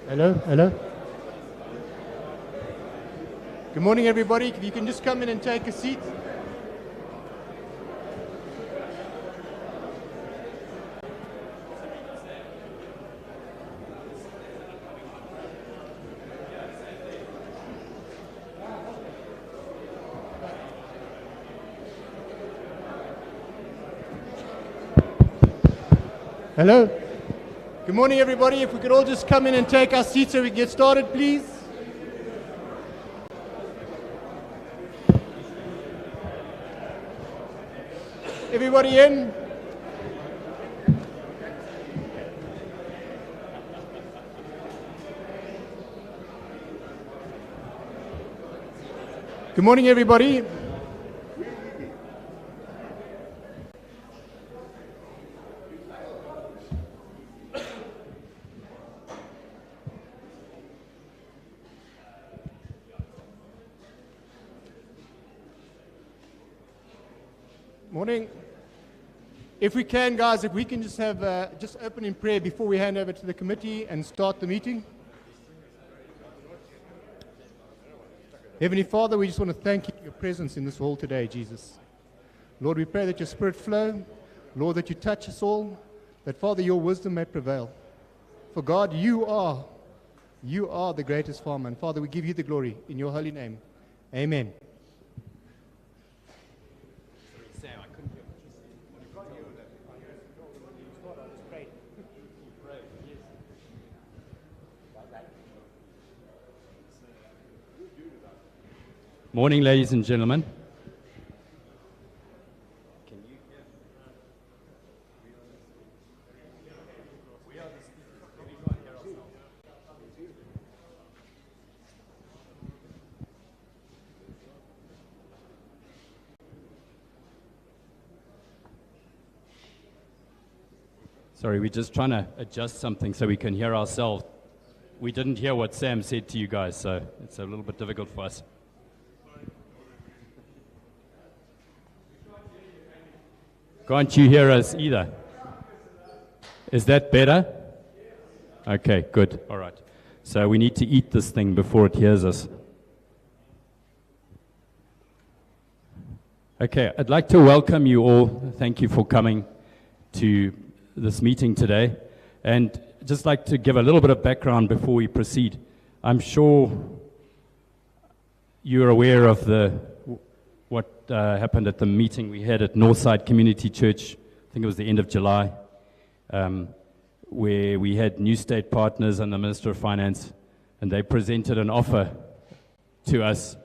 Hello, hello. Good morning, everybody. If you can just come in and take a seat. Hello. Good morning, everybody. If we could all just come in and take our seats so we can get started, please. Everybody in? Good morning, everybody. Morning. If we can, guys, if we can just have just open in prayer before we hand over to the committee and start the meeting. Heavenly Father, we just want to thank you for your presence in this hall today, Jesus. Lord, we pray that your Spirit flow. Lord, that you touch us all. That, Father, your wisdom may prevail. For God, you are the greatest farmer. And Father, we give you the glory in your holy name. Amen. Morning, ladies and gentlemen. Sorry, we're just trying to adjust something so we can hear ourselves. We didn't hear what Sam said to you guys, so it's a little bit difficult for us. Can't you hear us either? Is that better? Okay, good. All right. So we need to eat this thing before it hears us. Okay, I'd like to welcome you all. Thank you for coming to this meeting today. And just like to give a little bit of background before we proceed. I'm sure you're aware of what happened at the meeting we had at Northside Community Church. I think it was the end of July, where we had New State Partners and the Minister of Finance, and they presented an offer to us.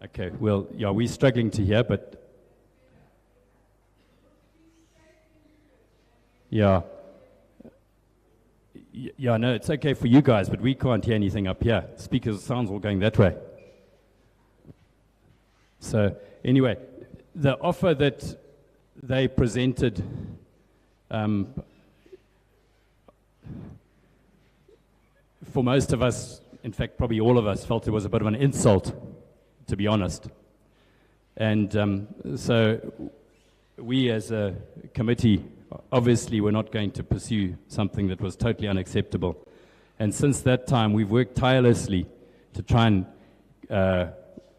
Okay, well, yeah, we're struggling to hear, but yeah, no, it's okay for you guys, but we can't hear anything up here. Speakers, sounds all going that way. So anyway, the offer that they presented, for most of us, in fact, probably all of us, felt it was a bit of an insult, to be honest. And so we as a committee obviously were not going to pursue something that was totally unacceptable. And since that time, we've worked tirelessly to try and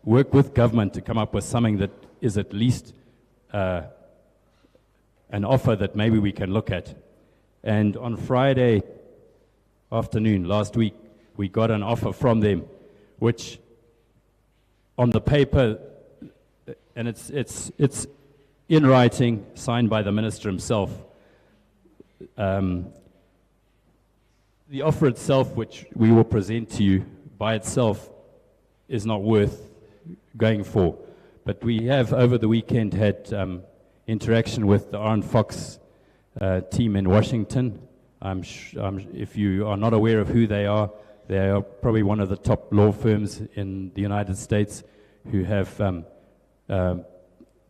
work with government to come up with something that is at least an offer that maybe we can look at. And on Friday afternoon, last week, we got an offer from them, which on the paper, and it's in writing, signed by the minister himself. The offer itself, which we will present to you by itself, is not worth going for. But we have over the weekend had interaction with the Aaron Fox team in Washington. If you are not aware of who they are probably one of the top law firms in the United States who have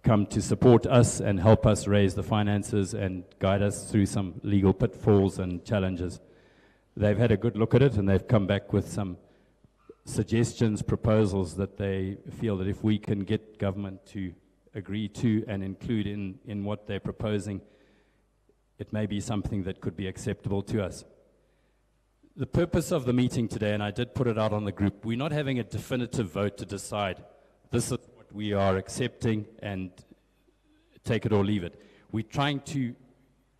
come to support us and help us raise the finances and guide us through some legal pitfalls and challenges. They've had a good look at it, and they've come back with some suggestions, proposals that they feel that if we can get government to agree to and include in what they're proposing, it may be something that could be acceptable to us. The purpose of the meeting today, and I did put it out on the group, we're not having a definitive vote to decide this is what we are accepting and take it or leave it. We're trying to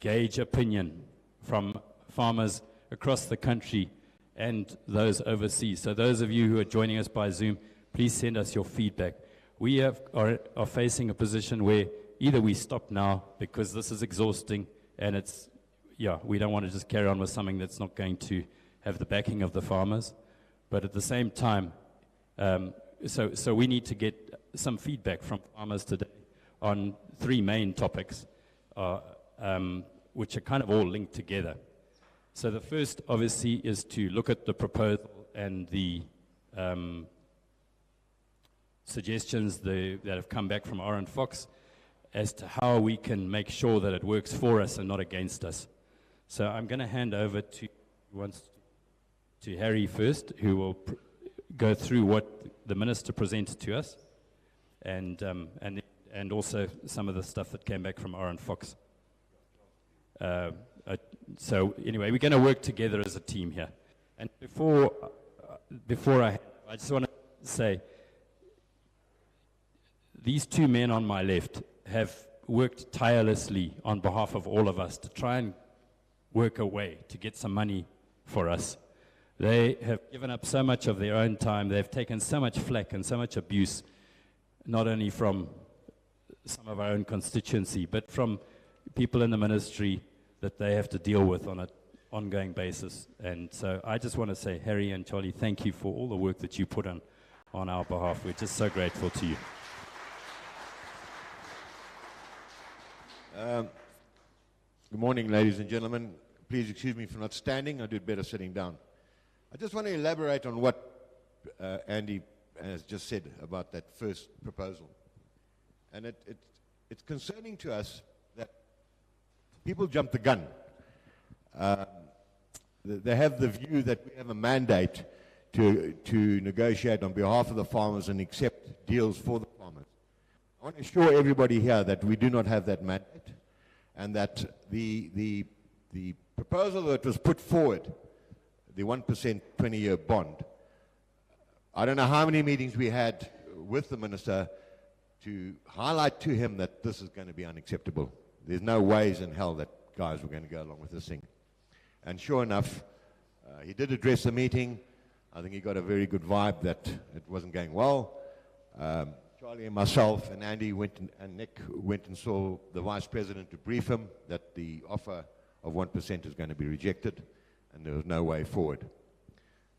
gauge opinion from farmers across the country and those overseas. So those of you who are joining us by Zoom, please send us your feedback. We are facing a position where either we stop now because this is exhausting and it's, we don't want to just carry on with something that's not going to have the backing of the farmers. But at the same time, so we need to get some feedback from farmers today on three main topics, which are kind of all linked together. So the first, obviously, is to look at the proposal and the suggestions that have come back from Oren Fox as to how we can make sure that it works for us and not against us. So I'm going to hand over to Harry first, who will go through what the minister presented to us, and also some of the stuff that came back from Oren Fox. So anyway, we're going to work together as a team here. And before I just want to say, these two men on my left have worked tirelessly on behalf of all of us to try and work a way to get some money for us. They have given up so much of their own time. They've taken so much flack and so much abuse, not only from some of our own constituency, but from people in the ministry that they have to deal with on an ongoing basis. And so I just want to say, Harry and Charlie, thank you for all the work that you put on our behalf. We're just so grateful to you. Good morning, ladies and gentlemen. Please excuse me for not standing. I did better sitting down. I just want to elaborate on what Andy has just said about that first proposal. And it's concerning to us that people jump the gun. They have the view that we have a mandate to negotiate on behalf of the farmers and accept deals for the farmers. I want to assure everybody here that we do not have that mandate, and that the proposal that was put forward, the 1% 20-year bond, I don't know how many meetings we had with the minister to highlight to him that this is going to be unacceptable. There's no ways in hell that guys were going to go along with this thing. And sure enough, he did address the meeting. I think he got a very good vibe that it wasn't going well. Charlie and myself and Andy and Nick went and saw the vice president to brief him that the offer of 1% is going to be rejected, and there was no way forward.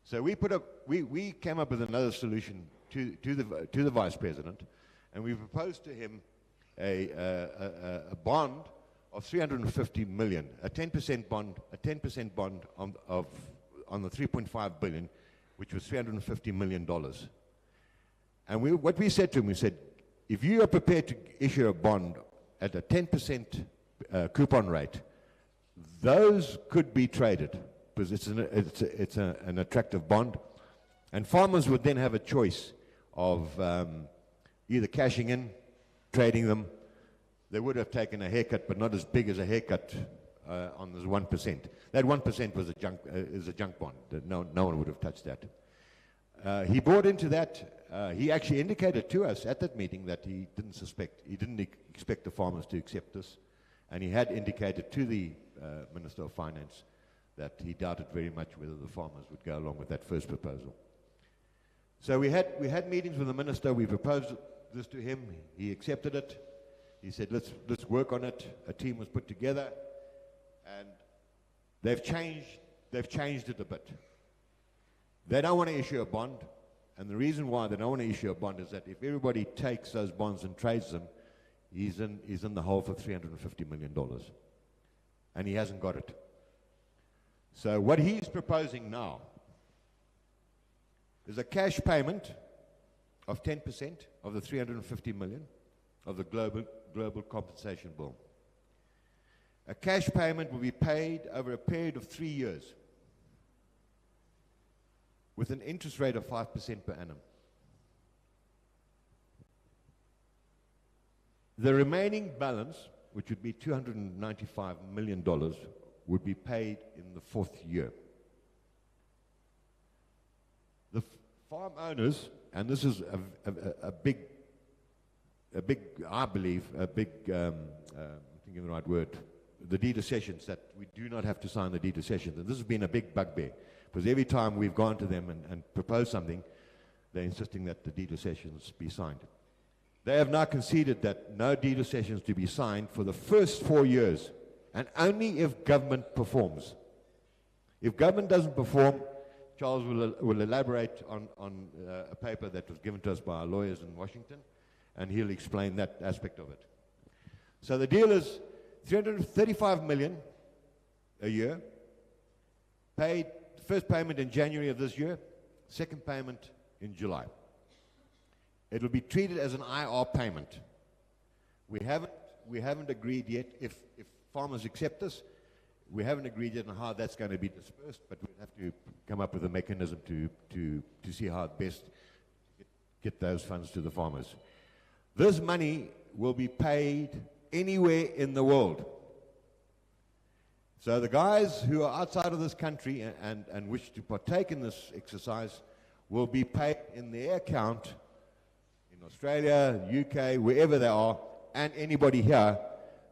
So we came up with another solution to the vice president, and we proposed to him a bond of 350 million, a 10% bond on the 3.5 billion, which was $350 million. And what we said to him, we said, if you are prepared to issue a bond at a 10% coupon rate, those could be traded, because it's an attractive bond. And farmers would then have a choice of either cashing in, trading them. They would have taken a haircut, but not as big as a haircut on this 1%. That 1% was a junk bond. No one would have touched that. He bought into that. He actually indicated to us at that meeting that he didn't expect the farmers to accept this, and he had indicated to the Minister of Finance that he doubted very much whether the farmers would go along with that first proposal. So we had meetings with the minister. We proposed this to him. He accepted it. He said, let's work on it. A team was put together, and they've changed it a bit. They don't want to issue a bond, and the reason why they don't want to issue a bond is that if everybody takes those bonds and trades them, he's in the hole for $350 million, and he hasn't got it. So what he's proposing now is a cash payment of 10% of the $350 million of the global compensation bill. A cash payment will be paid over a period of 3 years with an interest rate of 5% per annum. The remaining balance, which would be $295 million, would be paid in the 4th year. The farm owners, and this is a big, I believe, I'm thinking of the right word, the deed of cessions, that we do not have to sign the deed of cessions. And this has been a big bugbear, because every time we've gone to them and proposed something, they're insisting that the deed of cessions be signed. They have now conceded that no deed of cessions to be signed for the first 4 years, and only if government performs. If government doesn't perform, Charles will elaborate on a paper that was given to us by our lawyers in Washington, and he'll explain that aspect of it. So the deal is $335 million a year, paid first payment in January of this year, second payment in July. It will be treated as an IR payment. We haven't agreed yet, if farmers accept this, we haven't agreed yet on how that's going to be dispersed, but we'll have to come up with a mechanism to see how best get those funds to the farmers. This money will be paid anywhere in the world. So the guys who are outside of this country and wish to partake in this exercise will be paid in their account in Australia, UK, wherever they are, and anybody here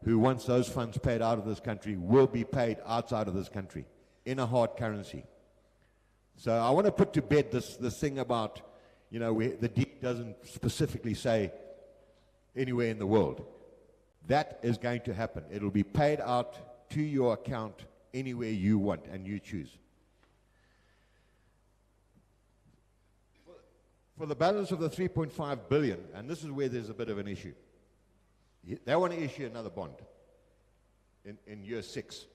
who wants those funds paid out of this country will be paid outside of this country in a hard currency. So I want to put to bed this thing about, the deed doesn't specifically say anywhere in the world. That is going to happen. It'll be paid out to your account anywhere you want and you choose. For the balance of the 3.5 billion, and this is where there's a bit of an issue. They want to issue another bond in year 6.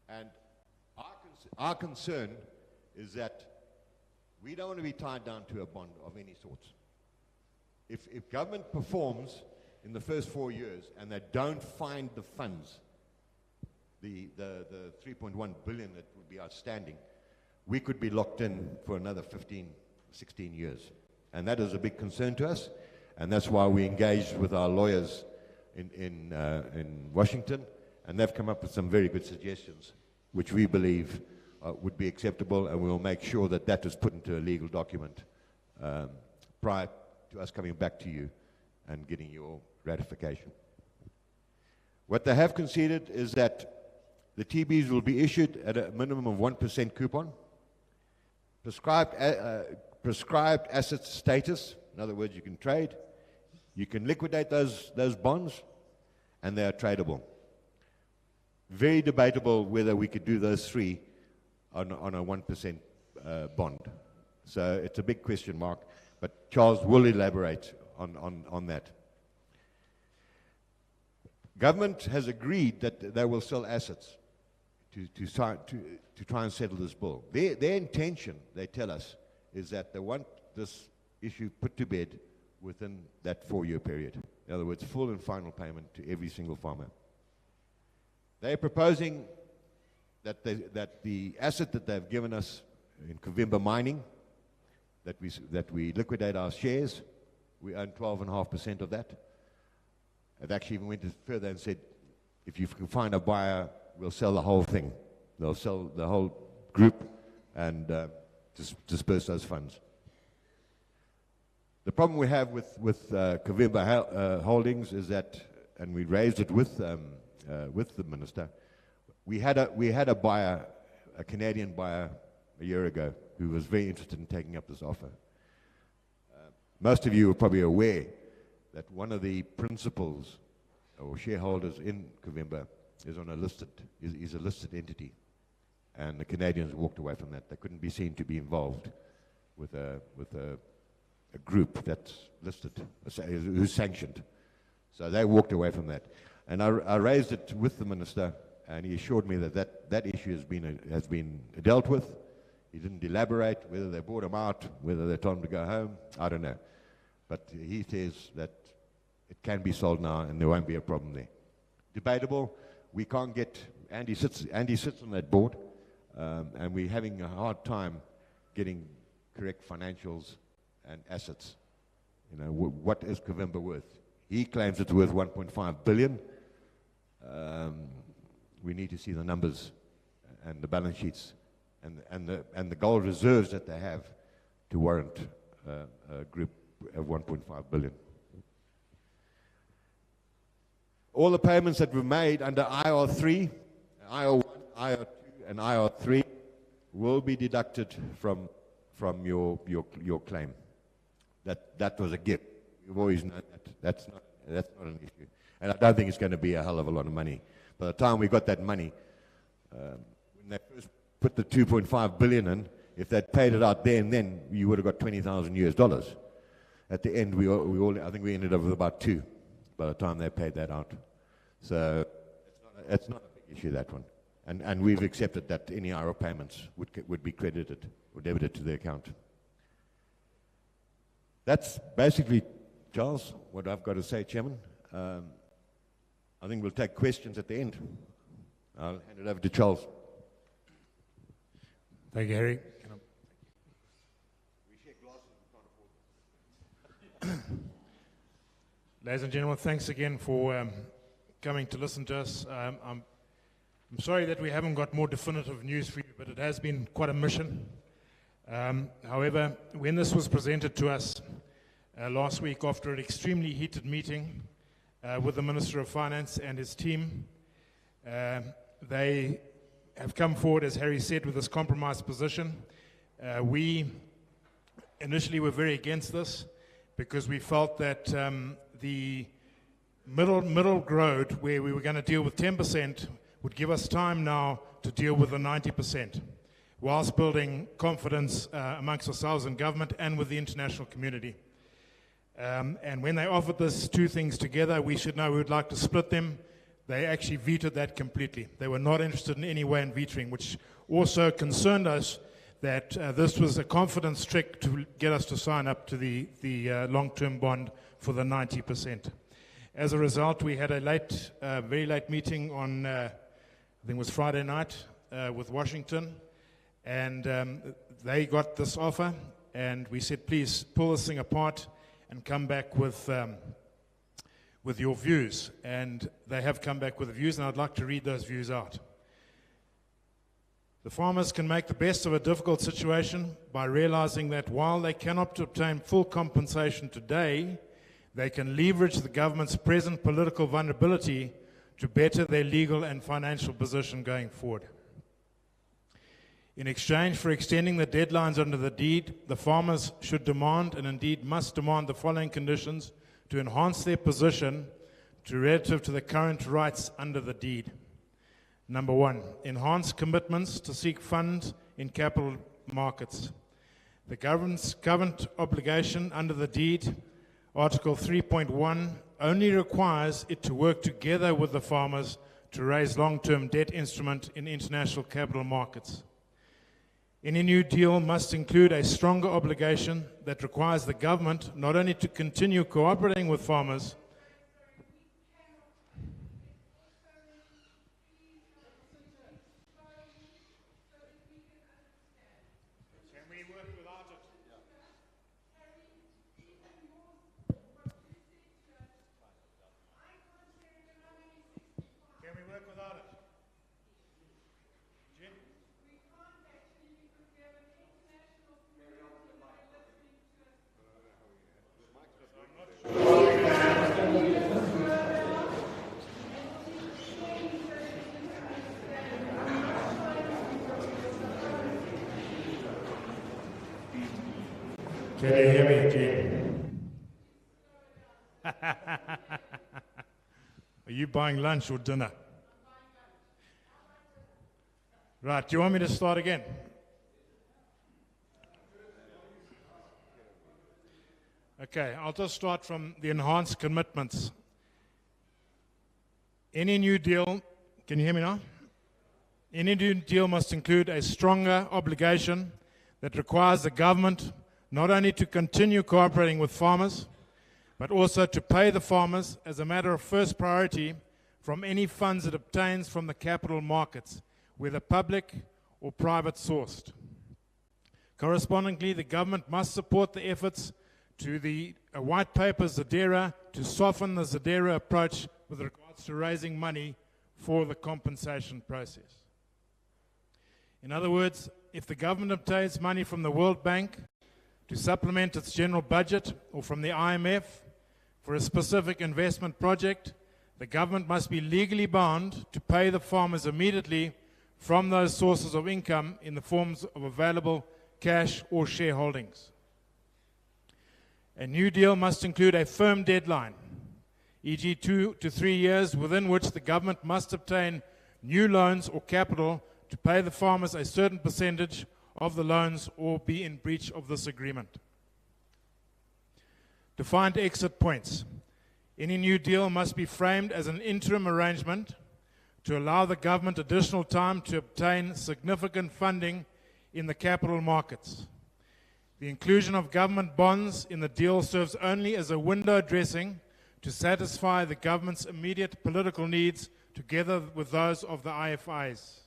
And our concern is that we don't want to be tied down to a bond of any sort. If government performs in the first 4 years and they don't find the funds, the 3.1 billion that would be outstanding, we could be locked in for another 15, 16 years. And that is a big concern to us. And that's why we engaged with our lawyers in Washington, and they've come up with some very good suggestions, which we believe would be acceptable, and we'll make sure that that is put into a legal document prior to us coming back to you and getting your ratification. What they have conceded is that the TBs will be issued at a minimum of 1% coupon, prescribed asset status. In other words, you can trade, you can liquidate those bonds, and they are tradable. Very debatable whether we could do those three on a 1% bond. So it's a big question mark, but Charles will elaborate on that. Government has agreed that they will sell assets to try and settle this bill. Their intention, they tell us, is that they want this issue put to bed within that 4-year period. In other words, full and final payment to every single farmer. They're proposing that the asset that they've given us in Kavimba Mining, that we liquidate our shares, we own 12.5% of that. They've actually even went further and said, if you can find a buyer, we'll sell the whole thing. They'll sell the whole group and disperse those funds. The problem we have with Kavimba Holdings is that, and we raised it with the minister, we had a buyer, a Canadian buyer, a year ago who was very interested in taking up this offer. Most of you are probably aware that one of the principals or shareholders in Kavimba is a listed entity, and the Canadians walked away from that. They couldn't be seen to be involved with a group that's listed, who's sanctioned. So they walked away from that. And I raised it with the minister, and he assured me that issue has been dealt with. He didn't elaborate whether they bought him out, whether they told him to go home. I don't know. But he says that it can be sold now, and there won't be a problem there. Debatable. We can't get Andy sits on that board, and we're having a hard time getting correct financials and assets. You know, what is Kavimba worth? He claims it's worth 1.5 billion. We need to see the numbers and the balance sheets and the gold reserves that they have to warrant a group of 1.5 billion. All the payments that were made under IR3, IR1, IR2, and IR3 will be deducted from your claim. That was a gift. You've always known that. That's not an issue. And I don't think it's going to be a hell of a lot of money. By the time we got that money, when they first put the 2.5 billion in, if they'd paid it out there and then, you would have got $20,000. At the end, I think we ended up with about 2 by the time they paid that out. So it's not a big issue, that one. And we've accepted that any IRA payments would be credited or debited to the account. That's basically, Charles, what I've got to say, Chairman. I think we'll take questions at the end. I'll hand it over to Charles. Thank you, Harry. Ladies and gentlemen, thanks again for coming to listen to us. I'm sorry that we haven't got more definitive news for you, but it has been quite a mission. However, when this was presented to us last week after an extremely heated meeting with the Minister of Finance and his team, they have come forward, as Harry said, with this compromised position. We initially were very against this because we felt that the middle road, where we were going to deal with 10%, would give us time now to deal with the 90%, whilst building confidence amongst ourselves and government and with the international community. And when they offered these two things together, we should know we would like to split them. They actually vetoed that completely. They were not interested in any way in vetoing, which also concerned us that this was a confidence trick to get us to sign up to the long-term bond for the 90%. As a result, we had a very late meeting on, I think it was Friday night, with Washington, and they got this offer, and we said, please pull this thing apart and come back with your views. And they have come back with the views, and I'd like to read those views out. The farmers can make the best of a difficult situation by realizing that while they cannot obtain full compensation today, they can leverage the government's present political vulnerability to better their legal and financial position going forward. In exchange for extending the deadlines under the deed, the farmers should demand, and indeed must demand, the following conditions to enhance their position relative to the current rights under the deed. Number 1, enhance commitments to seek funds in capital markets. The government's current obligation under the deed, Article 3.1, only requires it to work together with the farmers to raise long-term debt instrument in international capital markets. Any new deal must include a stronger obligation that requires the government not only to continue cooperating with farmers, can you hear me, Gene? Are you buying lunch or dinner? Right, do you want me to start again? Okay, I'll just start from the enhanced commitments. Any new deal, can you hear me now? Any new deal must include a stronger obligation that requires the government not only to continue cooperating with farmers, but also to pay the farmers as a matter of first priority from any funds it obtains from the capital markets, whether public or private sourced. Correspondingly, the government must support the efforts to the white paper Zadera to soften the Zadera approach with regards to raising money for the compensation process. In other words, if the government obtains money from the World Bank to supplement its general budget or from the IMF for a specific investment project, the government must be legally bound to pay the farmers immediately from those sources of income in the forms of available cash or shareholdings. A new deal must include a firm deadline, e.g. 2 to 3 years, within which the government must obtain new loans or capital to pay the farmers a certain percentage of the loans or be in breach of this agreement. Defined exit points. Any new deal must be framed as an interim arrangement to allow the government additional time to obtain significant funding in the capital markets. The inclusion of government bonds in the deal serves only as a window dressing to satisfy the government's immediate political needs together with those of the IFIs.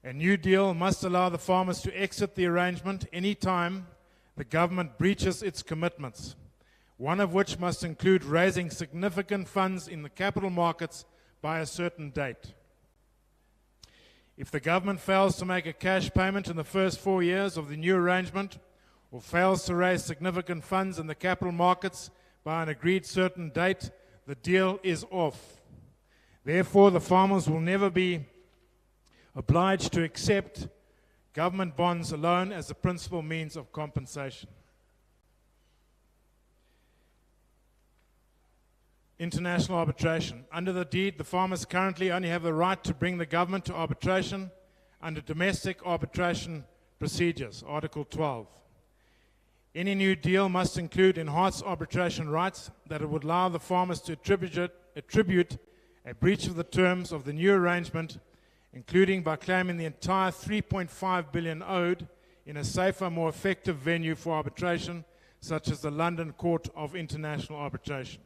A new deal must allow the farmers to exit the arrangement any time the government breaches its commitments, one of which must include raising significant funds in the capital markets by a certain date. If the government fails to make a cash payment in the first 4 years of the new arrangement, or fails to raise significant funds in the capital markets by an agreed certain date, the deal is off. Therefore, the farmers will never be obliged to accept government bonds alone as the principal means of compensation. International arbitration. Under the deed, the farmers currently only have the right to bring the government to arbitration under domestic arbitration procedures, Article 12. Any new deal must include enhanced arbitration rights that it would allow the farmers to attribute a breach of the terms of the new arrangement, including by claiming the entire 3.5 billion owed in a safer, more effective venue for arbitration, such as the London Court of International Arbitration.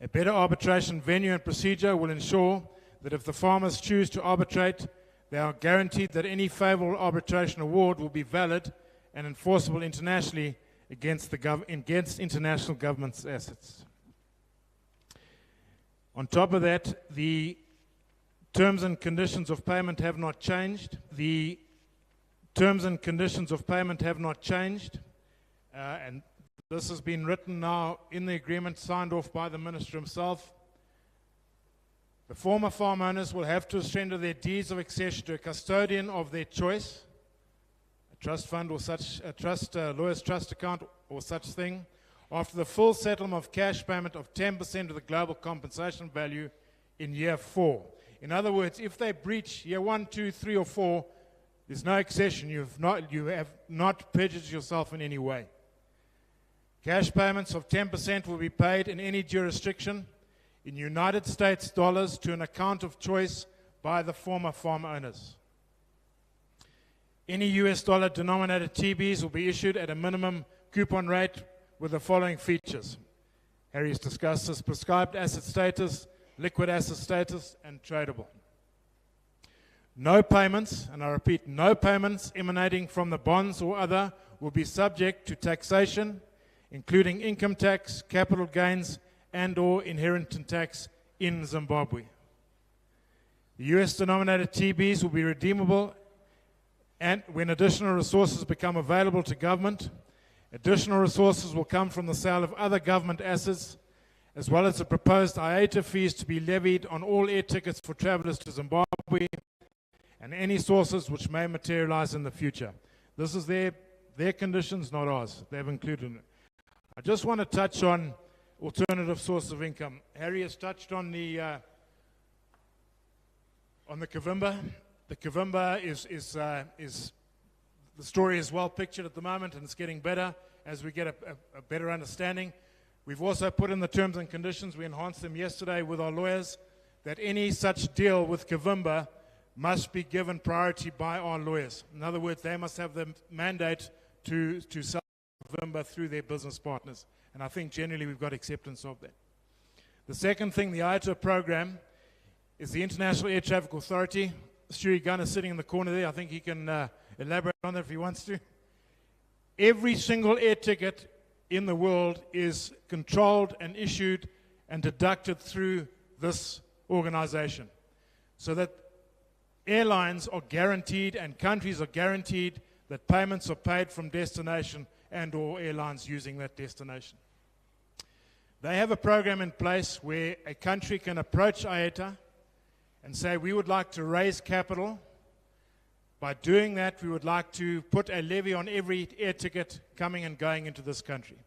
A better arbitration venue and procedure will ensure that if the farmers choose to arbitrate, they are guaranteed that any favorable arbitration award will be valid and enforceable internationally against international government's assets. On top of that, the terms and conditions of payment have not changed. The terms and conditions of payment have not changed, and this has been written now in the agreement signed off by the Minister himself. The former farm owners will have to surrender their deeds of accession to a custodian of their choice, a trust fund or such, a lawyer's trust account or such thing, after the full settlement of cash payment of 10% of the global compensation value in year 4. In other words, if they breach year 1, 2, 3, or 4, there's no accession. You have not prejudiced yourself in any way. Cash payments of 10% will be paid in any jurisdiction in United States dollars to an account of choice by the former farm owners. Any US dollar denominated TBs will be issued at a minimum coupon rate with the following features. Harry has discussed this: prescribed asset status, liquid asset status, and tradable. No payments, and I repeat, no payments emanating from the bonds or other will be subject to taxation, including income tax, capital gains, and/or inheritance tax in Zimbabwe. The US-denominated TBs will be redeemable and when additional resources become available to government. Additional resources will come from the sale of other government assets, as well as the proposed IATA fees to be levied on all air tickets for travelers to Zimbabwe and any sources which may materialize in the future. This is their conditions, not ours. They've included it. I just want to touch on alternative source of income. Harry has touched on the Kavimba. The Kavimba is the story is well pictured at the moment, and it's getting better as we get a better understanding. We've also put in the terms and conditions, we enhanced them yesterday with our lawyers, that any such deal with Kavimba must be given priority by our lawyers. In other words, they must have the mandate to sell Vimba through their business partners. And I think generally we've got acceptance of that. The second thing, the IATA program, is the International Air Traffic Authority. Stewie Gunn is sitting in the corner there. I think he can elaborate on that if he wants to. Every single air ticket in the world is controlled and issued and deducted through this organization, so that airlines are guaranteed and countries are guaranteed that payments are paid from destination and or airlines using that destination. They have a program in place where a country can approach IATA and say, we would like to raise capital. By doing that, we would like to put a levy on every air ticket coming and going into this country.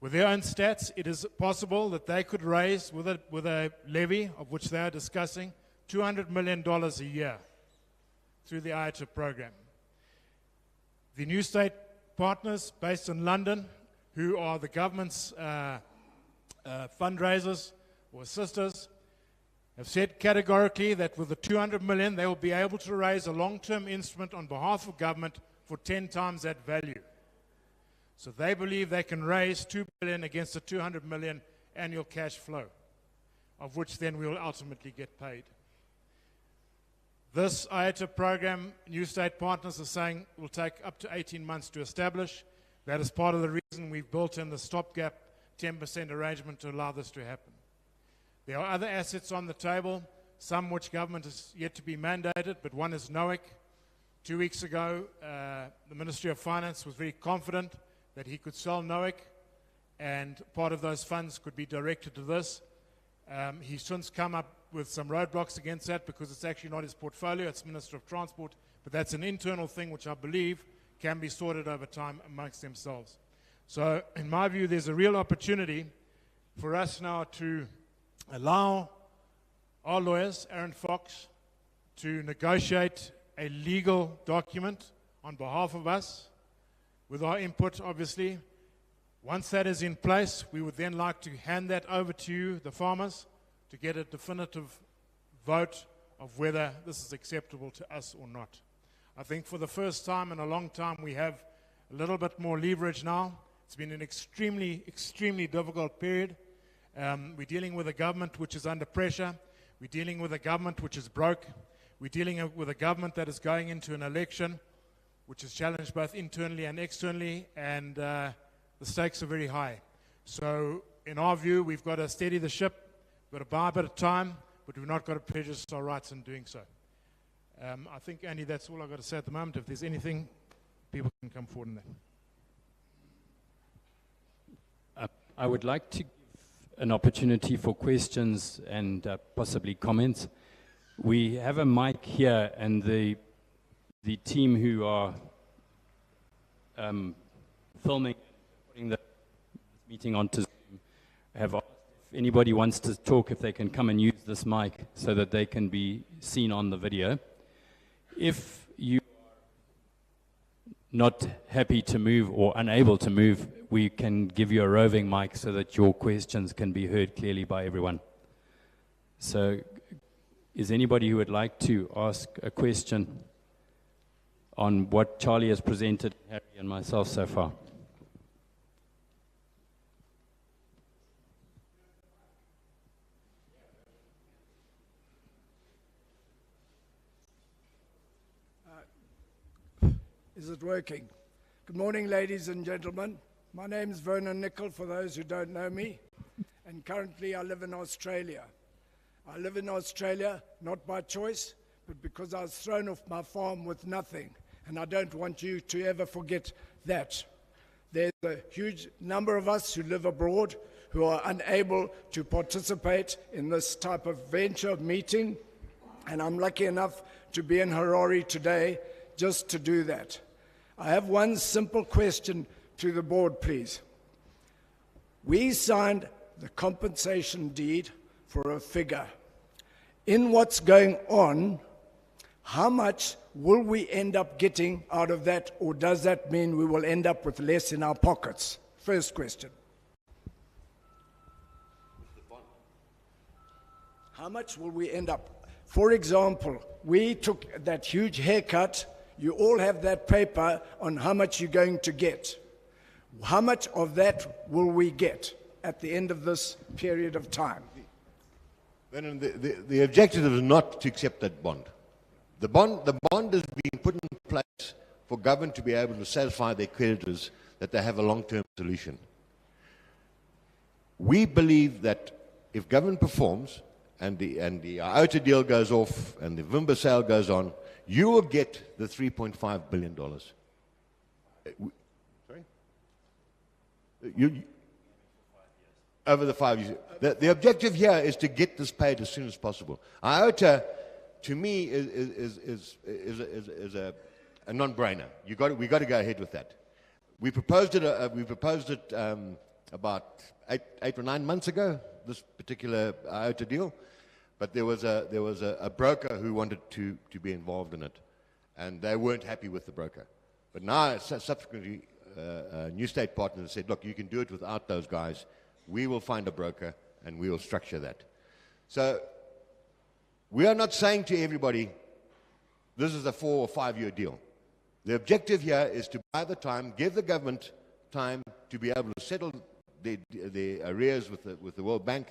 With their own stats, it is possible that they could raise, with a levy, of which they are discussing, $200 million a year through the IATA program. The New State partners based in London, who are the government's fundraisers or assisters, have said categorically that with the 200 million, they will be able to raise a long-term instrument on behalf of government for 10 times that value. So they believe they can raise 2 billion against a 200 million annual cash flow, of which then we will ultimately get paid. This IATA program, New State partners are saying, will take up to 18 months to establish. That is part of the reason we've built in the stopgap 10% arrangement to allow this to happen. There are other assets on the table, some which government is yet to be mandated, but one is NOIC. 2 weeks ago, the Ministry of Finance was very confident that he could sell NOIC, and part of those funds could be directed to this. He's since come up with some roadblocks against that because it's actually not his portfolio, it's Minister of Transport, but that's an internal thing which I believe can be sorted over time amongst themselves. So in my view, there's a real opportunity for us now to allow our lawyers, Aaron Fox, to negotiate a legal document on behalf of us, with our input, obviously. Once that is in place, we would then like to hand that over to you, the farmers, to get a definitive vote of whether this is acceptable to us or not. I think for the first time in a long time, we have a little bit more leverage now. It's been an extremely, extremely difficult period. We're dealing with a government which is under pressure. We're dealing with a government which is broke. We're dealing with a government that is going into an election which is challenged both internally and externally, and the stakes are very high. So in our view, we've got to steady the ship, we've got to buy a bit of time, but we've not got to prejudice our rights in doing so. I think, Andy, that's all I've got to say at the moment. If there's anything, people can come forward in that. I would like to give an opportunity for questions and possibly comments. We have a mic here, and the team who are filming, putting the meeting onto Zoom, have asked if anybody wants to talk, if they can come and use this mic so that they can be seen on the video. If you are not happy to move or unable to move, we can give you a roving mic so that your questions can be heard clearly by everyone. So, is anybody who would like to ask a question on what Charlie has presented, Harry and myself so far? Is it working? Good morning, ladies and gentlemen. My name is Vernon Nicol, for those who don't know me, and currently I live in Australia. I live in Australia not by choice, but because I was thrown off my farm with nothing, and I don't want you to ever forget that. There's a huge number of us who live abroad who are unable to participate in this type of venture meeting, and I'm lucky enough to be in Harare today just to do that. I have one simple question to the board, please. We signed the compensation deed for a figure. In what's going on, how much will we end up getting out of that, or does that mean we will end up with less in our pockets? First question. How much will we end up? For example, we took that huge haircut you all have that paper on how much you're going to get. How much of that will we get at the end of this period of time? Then the objective is not to accept that bond. The bond is being put in place for government to be able to satisfy their creditors that they have a long-term solution. We believe that if government performs and the IOTA deal goes off and the Vimba sale goes on, you will get the $3.5 billion. Sorry? Over the 5 years. The objective here is to get this paid as soon as possible. IOTA, to me, is a non-brainer. We got to go ahead with that. We proposed it about eight or 9 months ago, this particular IOTA deal, but there was a broker who wanted to be involved in it, and they weren't happy with the broker. But now, subsequently, New State Partners said, look, you can do it without those guys. We will find a broker, and we will structure that. So we are not saying to everybody, this is a 4 or 5 year deal. The objective here is to buy the time, give the government time to be able to settle the arrears with the World Bank,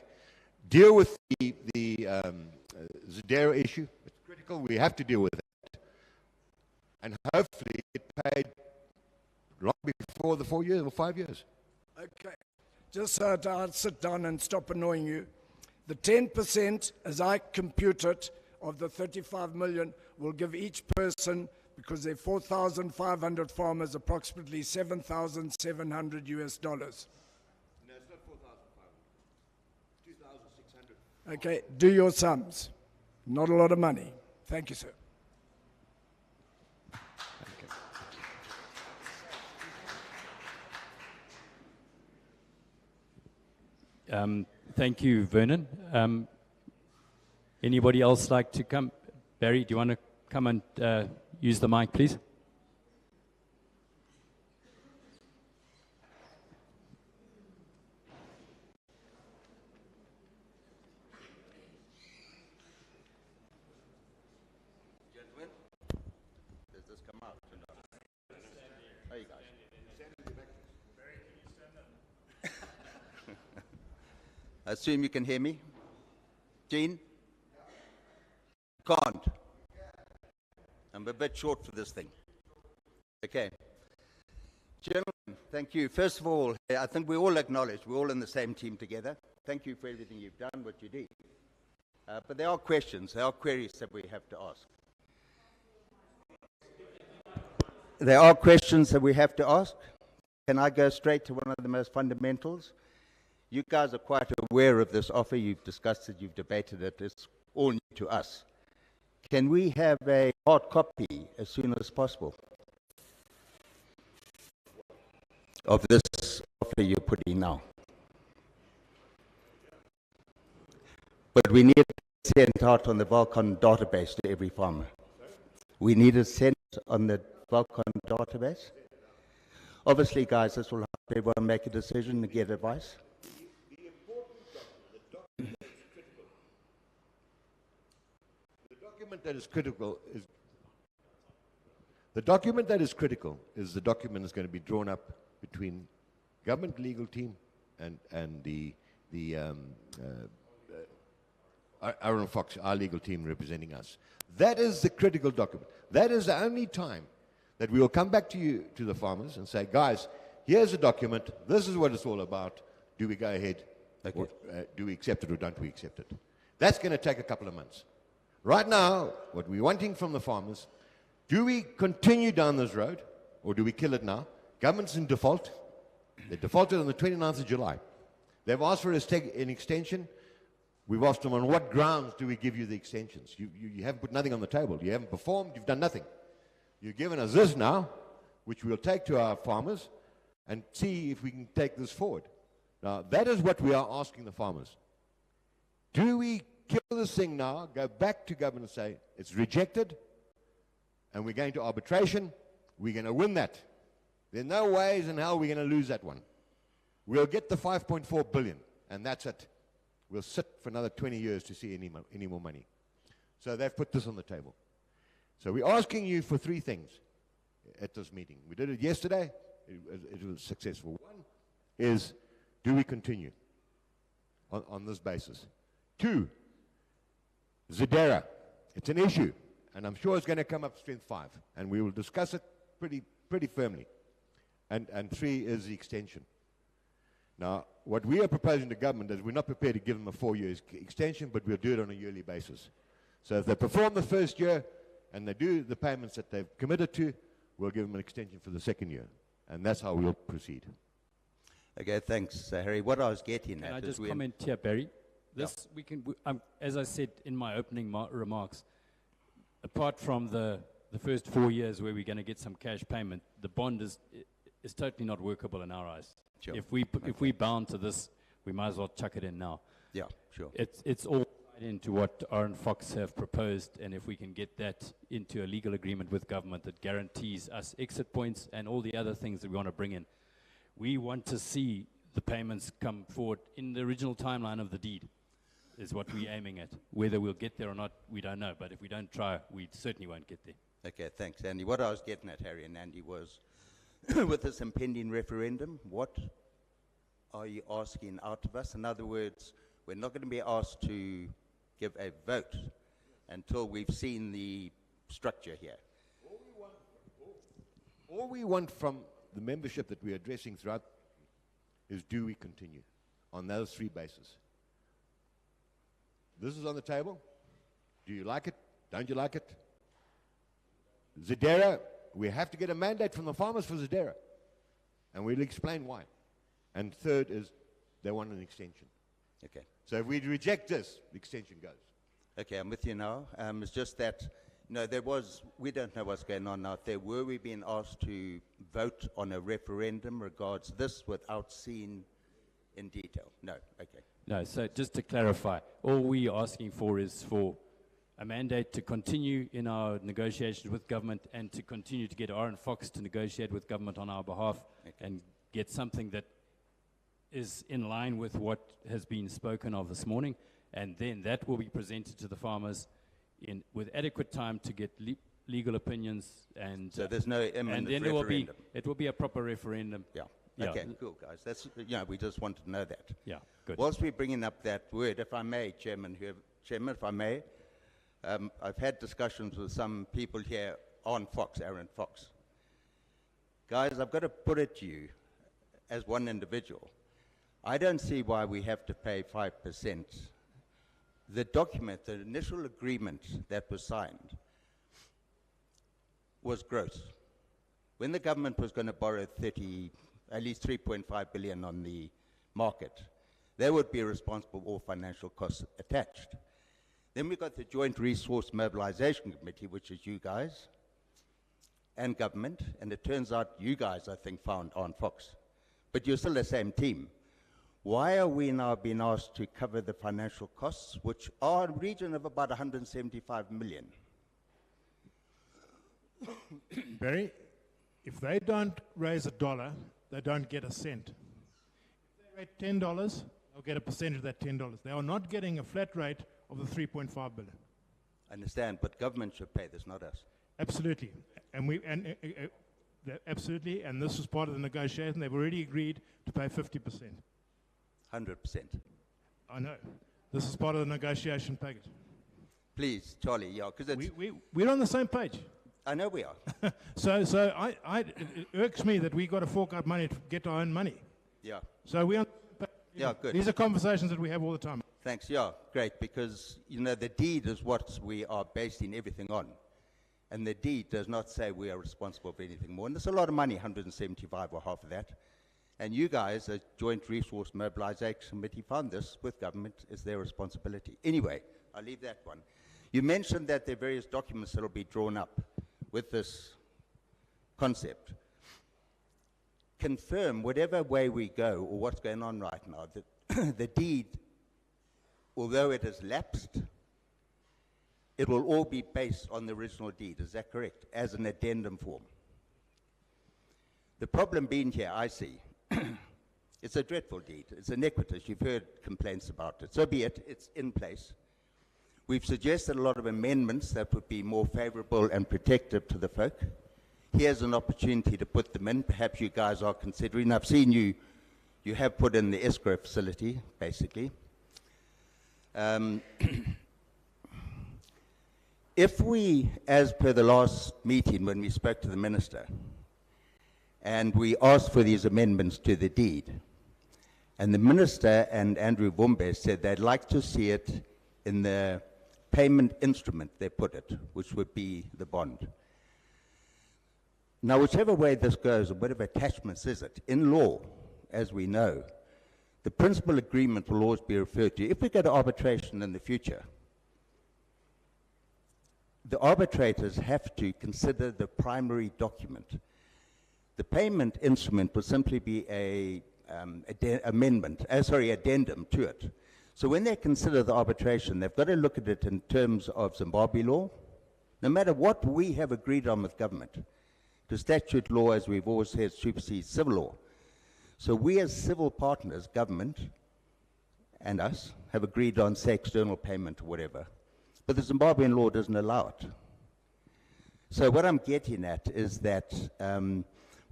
deal with the Zadera issue. It's critical. We have to deal with that. And hopefully get paid long before the 4 years or 5 years. Okay. Just so I'll sit down and stop annoying you. The 10%, as I compute it, of the 35 million will give each person, because there are 4,500 farmers, approximately $7,700 US. No, it's not 4,500. 2,600. Okay, do your sums. Not a lot of money. Thank you, sir. Thank you, Vernon. Anybody else like to come? Barry, do you want to come and use the mic, please? Gentlemen, does this come out or not? How you guys? I assume you can hear me? Gene? Can't. I'm a bit short for this thing. Okay. Gentlemen, thank you. First of all, I think we all acknowledge we're all in the same team together. Thank you for everything you've done, what you did. But there are questions, there are queries that we have to ask. There are questions that we have to ask. Can I go straight to one of the most fundamentals? You guys are quite aware of this offer. You've discussed it, you've debated it. It's all new to us. Can we have a hard copy as soon as possible of this offer you're putting now? But we need it sent out on the Vulcan database to every farmer. We need it sent on the Vulcan database. Obviously, guys, this will help everyone make a decision and get advice. The document that is critical is the document that's going to be drawn up between government legal team and the Aaron Fox, our legal team representing us. That is the critical document. That is the only time that we will come back to you, to the farmers, and say, guys, here's a document. This is what it's all about. Do we go ahead? Okay. Or, do we accept it or don't we accept it? That's going to take a couple of months. Right now, what we're wanting from the farmers, do we continue down this road or do we kill it now? Government's in default. They defaulted on the 29th of July. They've asked for an extension. We've asked them, on what grounds do we give you the extensions? You haven't put nothing on the table. You haven't performed. You've done nothing. You've given us this now, which we'll take to our farmers and see if we can take this forward. Now, that is what we are asking the farmers. Do we kill this thing now, go back to government and say, it's rejected, and we're going to arbitration, we're going to win that. There are no ways in hell we're going to lose that one. We'll get the 5.4 billion, and that's it. We'll sit for another 20 years to see any more money. So they've put this on the table. So we're asking you for three things at this meeting. We did it yesterday. It was successful. One is, do we continue on this basis? Two, Zedera. It's an issue, and I'm sure it's going to come up strength 5, and we will discuss it pretty firmly. And three is the extension. Now, what we are proposing to government is we're not prepared to give them a 4-year extension, but we'll do it on a yearly basis. So if they perform the first year and they do the payments that they've committed to, we'll give them an extension for the second year. And that's how we'll proceed. Okay, thanks, Harry. What I was getting Can at I is just comment here, Barry? This, as I said in my opening remarks, apart from the first 4 years where we're going to get some cash payment, the bond is totally not workable in our eyes. Sure. If we bound to this, we might as well chuck it in now. Yeah, sure. It's all tied into what Aaron Fox have proposed, and if we can get that into a legal agreement with government that guarantees us exit points and all the other things that we want to bring in, we want to see the payments come forward in the original timeline of the deed, is what we're aiming at. Whether we'll get there or not, we don't know, but if we don't try, we certainly won't get there. Okay, thanks, Andy. What I was getting at, Harry and Andy, was with this impending referendum, what are you asking out of us? In other words, we're not going to be asked to give a vote until we've seen the structure here. All we want from the membership that we're addressing throughout is, do we continue on those three bases? This is on the table. Do you like it? Don't you like it? Zedera, we have to get a mandate from the farmers for Zedera, and we'll explain why. And third is, they want an extension. Okay. So if we reject this, the extension goes. Okay, I'm with you now. It's just that, we don't know what's going on out there. Were we being asked to vote on a referendum regards this without seeing in detail? No, okay. No, so just to clarify, all we are asking for is for a mandate to continue in our negotiations with government and to continue to get Aaron Fox to negotiate with government on our behalf and get something that is in line with what has been spoken of this morning, and then that will be presented to the farmers with adequate time to get legal opinions, and so there's no imminent and then referendum. it will be a proper referendum. Yeah. Yeah. Okay, cool, guys. That's, we just wanted to know that. Yeah, good. Whilst we're bringing up that word, if I may, Chairman, if I may, I've had discussions with some people here on Fox, Aaron Fox. Guys, I've got to put it to you as one individual. I don't see why we have to pay 5%. The document, the initial agreement that was signed was gross. When the government was going to borrow at least 3.5 billion on the market, they would be responsible for all financial costs attached. Then we got the Joint Resource Mobilization Committee, which is you guys and government, and it turns out you guys, I think, found on Fox. But you're still the same team. Why are we now being asked to cover the financial costs, which are in the region of about 175 million? Barry, if they don't raise $1, they don't get a cent. If they rate $10, they'll get a percentage of that $10. They are not getting a flat rate of the 3.5 billion. I understand, but government should pay this, not us. Absolutely, absolutely, and this was part of the negotiation. They've already agreed to pay 50%. 100%. I know. This is part of the negotiation package. Please, Charlie, yeah, because We're on the same page. I know we are. So it irks me that we got to fork out money to get our own money. Yeah. So we are. Yeah, good. These are conversations that we have all the time. Thanks, yeah, great, because, the deed is what we are basing everything on. And the deed does not say we are responsible for anything more. And there's a lot of money, 175 or half of that. And you guys, as Joint Resource Mobilization Committee, found this with government is their responsibility. Anyway, I'll leave that one. You mentioned that there are various documents that will be drawn up with this concept. Confirm, whatever way we go or what's going on right now, that the deed, although it has lapsed, it will all be based on the original deed. Is that correct? As an addendum form. The problem being here, I see, it's a dreadful deed. It's iniquitous. You've heard complaints about it. So be it. It's in place. We've suggested a lot of amendments that would be more favorable and protective to the folk. Here's an opportunity to put them in. Perhaps you guys are considering. I've seen you have put in the escrow facility, basically. If we, as per the last meeting when we spoke to the minister, and we asked for these amendments to the deed, and the minister and Andrew Bunga said they'd like to see it in the payment instrument, they put it, which would be the bond. Now, whichever way this goes, or whatever attachments is it, in law, as we know, the principal agreement will always be referred to. If we go to arbitration in the future, the arbitrators have to consider the primary document. The payment instrument will simply be a addendum to it. So when they consider the arbitration, they've got to look at it in terms of Zimbabwe law, no matter what we have agreed on with government. The statute law, as we've always said, supersedes civil law. So we as civil partners, government and us, have agreed on, say, external payment or whatever. But the Zimbabwean law doesn't allow it. So what I'm getting at is that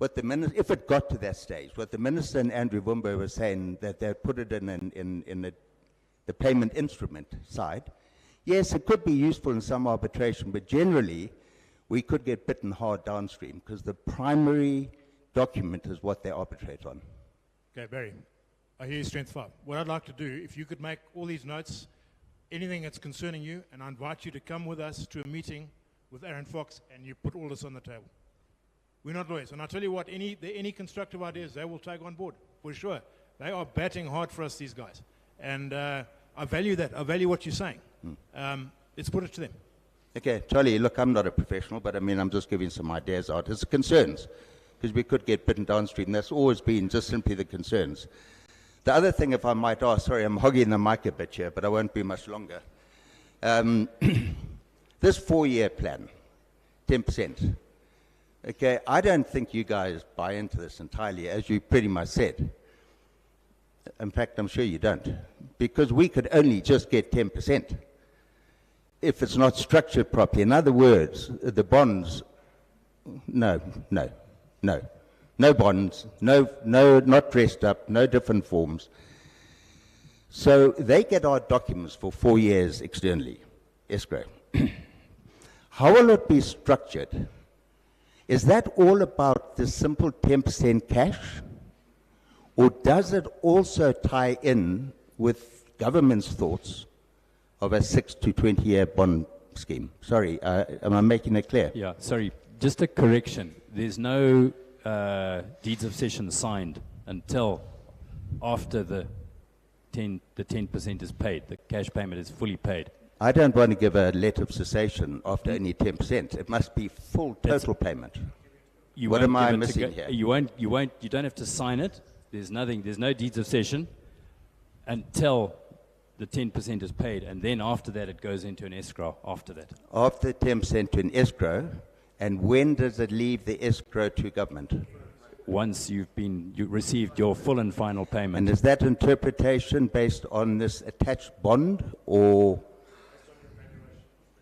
if it got to that stage, what the minister and Andrew Bunga were saying, that they'd put it in the payment instrument side, yes, it could be useful in some arbitration, but generally we could get bitten hard downstream because the primary document is what they arbitrate on. Okay, Barry, I hear you, Strength 5. What I'd like to do, if you could make all these notes, anything that's concerning you, and I invite you to come with us to a meeting with Aaron Fox, and you put all this on the table. We're not lawyers, and I'll tell you what, any constructive ideas, they will take on board, for sure. They are batting hard for us, these guys. And I value that. I value what you're saying. Let's put it to them. Okay, Charlie, look, I'm not a professional, but I mean, I'm just giving some ideas out. It's concerns, because we could get bitten downstream. That's always been just simply the concerns. The other thing, if I might ask, sorry, I'm hogging the mic a bit here, but I won't be much longer. This 4-year plan, 10%. Okay, I don't think you guys buy into this entirely, as you pretty much said. In fact, I'm sure you don't, because we could only just get 10% if it's not structured properly. In other words, the bonds, no bonds, no, not dressed up, no different forms. So they get our documents for 4 years externally, escrow. How will it be structured? Is that all about the simple 10% cash? Or does it also tie in with government's thoughts of a 6 to 20-year bond scheme? Sorry, am I making it clear? Yeah, sorry, just a correction. There's no deeds of cession signed until after the 10% is paid. The cash payment is fully paid. I don't want to give a letter of cessation after only 10%. It must be full total payment. What am I missing here? You don't have to sign it. There's no deeds of cession until the 10% is paid, and then after that it goes into an escrow after that. After 10% to an escrow, and when does it leave the escrow to government? Once you received your full and final payment. And is that interpretation based on this attached bond or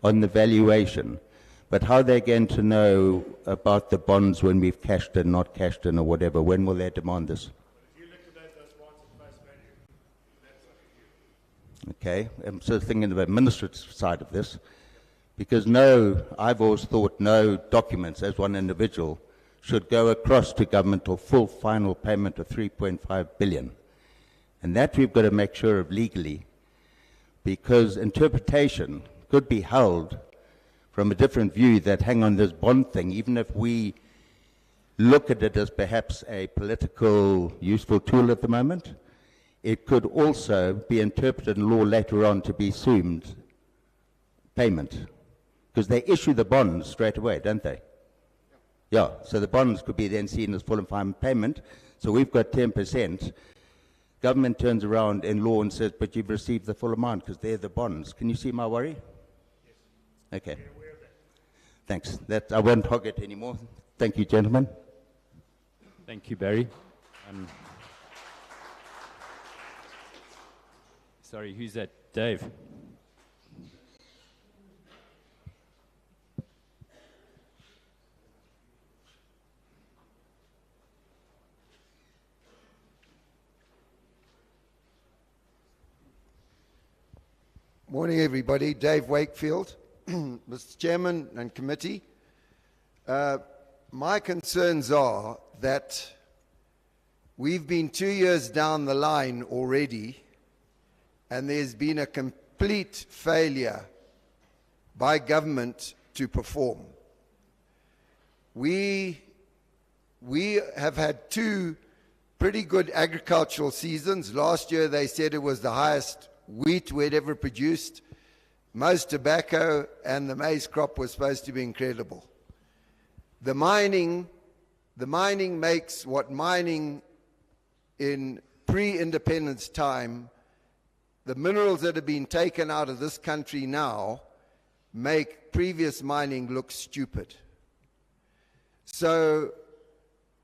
on the valuation? But how are they going to know about the bonds when we've cashed in, not cashed in, or whatever? When will they demand this? Okay, I'm sort of thinking of the administrative side of this, because I've always thought no documents as one individual should go across to government or full final payment of 3.5 billion. And that we've got to make sure of legally, because interpretation could be held from a different view that, hang on, this bond thing, even if we look at it as perhaps a political useful tool at the moment, it could also be interpreted in law later on to be assumed payment, because they issue the bonds straight away, don't they? Yeah, so the bonds could be then seen as full and final payment. So we've got 10%. Government turns around in law and says, but you've received the full amount because they're the bonds. Can you see my worry? Yes. Okay. Thanks. I won't hog it anymore. Thank you, gentlemen. Thank you, Barry. Sorry, who's that? Dave. Morning, everybody. Dave Wakefield, Mr. Chairman and committee. My concerns are that we've been 2 years down the line already, and there's been a complete failure by government to perform. We have had 2 pretty good agricultural seasons. Last year they said it was the highest wheat we'd ever produced, most tobacco, and the maize crop was supposed to be incredible. The mining makes what mining in pre-independence time, the minerals that have been taken out of this country now make previous mining look stupid. So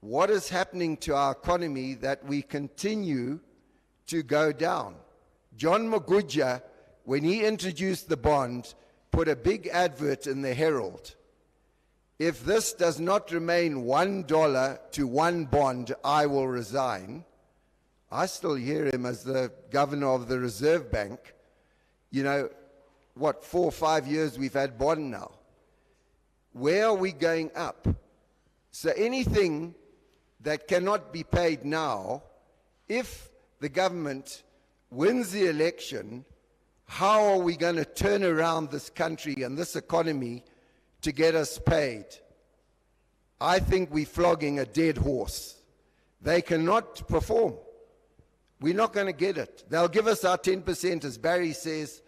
what is happening to our economy that we continue to go down? John Maguja, when he introduced the bond, put a big advert in the Herald. If this does not remain $1 to 1 bond, I will resign. I still hear him as the governor of the Reserve Bank. You know, what, 4 or 5 years we've had bond now. Where are we going up? So anything that cannot be paid now, if the government wins the election, how are we going to turn around this country and this economy to get us paid? I think we're flogging a dead horse. They cannot perform. We're not going to get it. They'll give us our 10%, as Barry says,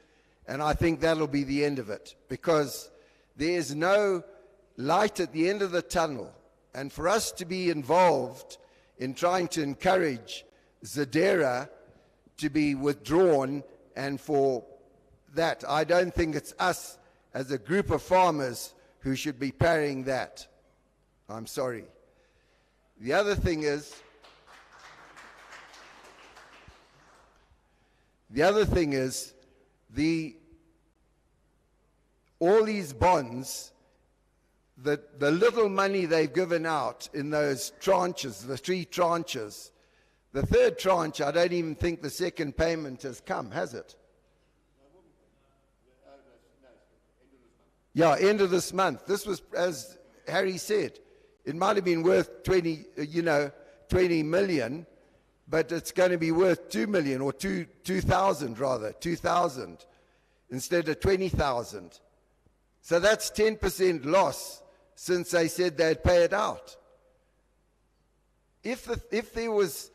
and I think that'll be the end of it, because there is no light at the end of the tunnel. And for us to be involved in trying to encourage Zadera to be withdrawn, and for that, I don't think it's us as a group of farmers who should be parrying that. I'm sorry. The other thing is, all these bonds, the little money they've given out in those tranches, the 3 tranches, the 3rd tranche, I don't even think the second payment has come, has it? Yeah, end of this month. This was, as Harry said, it might have been worth 20 million, but it's going to be worth 2 million, or 2,000 rather, 2,000 instead of 20,000. So that's 10% loss since they said they'd pay it out. If there was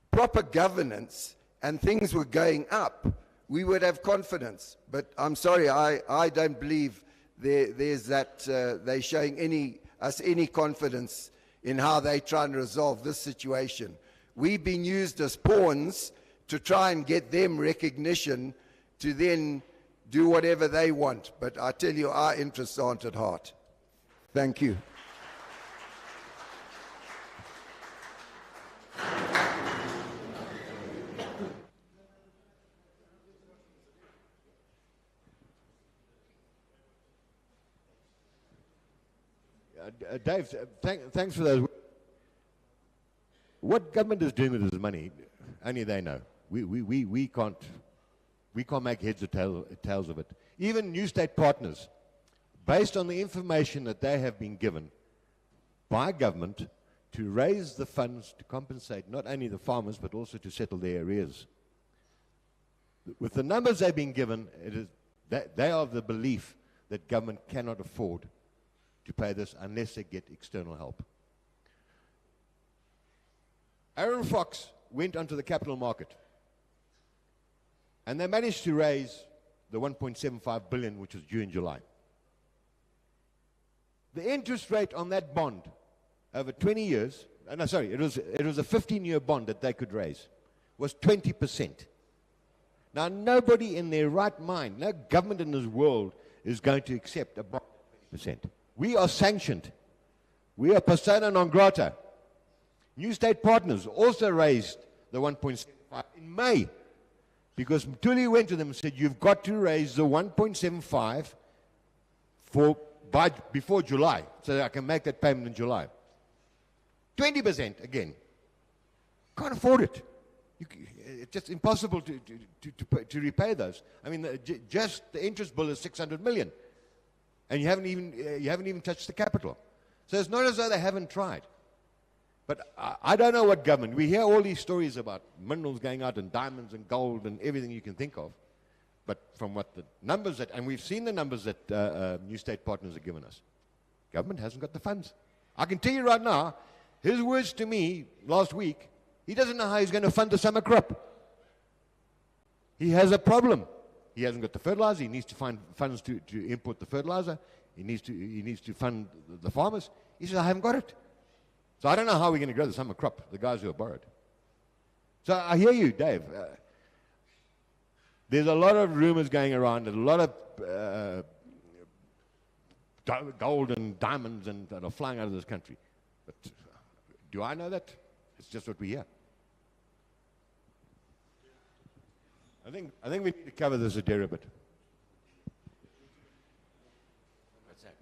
proper governance and things were going up, we would have confidence. But I'm sorry, I don't believe there's that they're showing us any confidence in how they're trying to resolve this situation. We've been used as pawns to try and get them recognition to then do whatever they want. But I tell you, our interests aren't at heart. Thank you. Dave, thanks for those. What government is doing with this money, only they know. We can't make heads or tails of it. Even New State Partners, based on the information that they have been given by government to raise the funds to compensate not only the farmers but also to settle their arrears. With the numbers they've been given, they are of the belief that government cannot afford to pay this unless they get external help. Aaron Fox went onto the capital market and they managed to raise the 1.75 billion which was due in July. The interest rate on that bond over 20 years, it was a 15-year bond that they could raise, was 20%. Now nobody in their right mind, no government in this world is going to accept a bond of 20%. We are sanctioned. We are persona non grata. New State Partners also raised the 1.75 in May because Mutede went to them and said, you've got to raise the 1.75 before July so that I can make that payment in July. 20% again. Can't afford it. It's just impossible to repay those. I mean, just the interest bill is 600 million, and you haven't even touched the capital. So it's not as though they haven't tried. But I don't know what government. We hear all these stories about minerals going out and diamonds and gold and everything you can think of. But from what the numbers and we've seen the numbers that New State Partners have given us, government hasn't got the funds. I can tell you right now, his words to me last week, he doesn't know how he's going to fund the summer crop. He has a problem. He hasn't got the fertilizer. He needs to find funds to import the fertilizer. He needs to fund the farmers. He says, I haven't got it. So I don't know how we're going to grow the summer crop, the guys who have borrowed. So I hear you, Dave. There's a lot of rumors going around. There's a lot of gold and diamonds that are flying out of this country. But do I know that? It's just what we hear. I think we need to cover this a bit. What's that?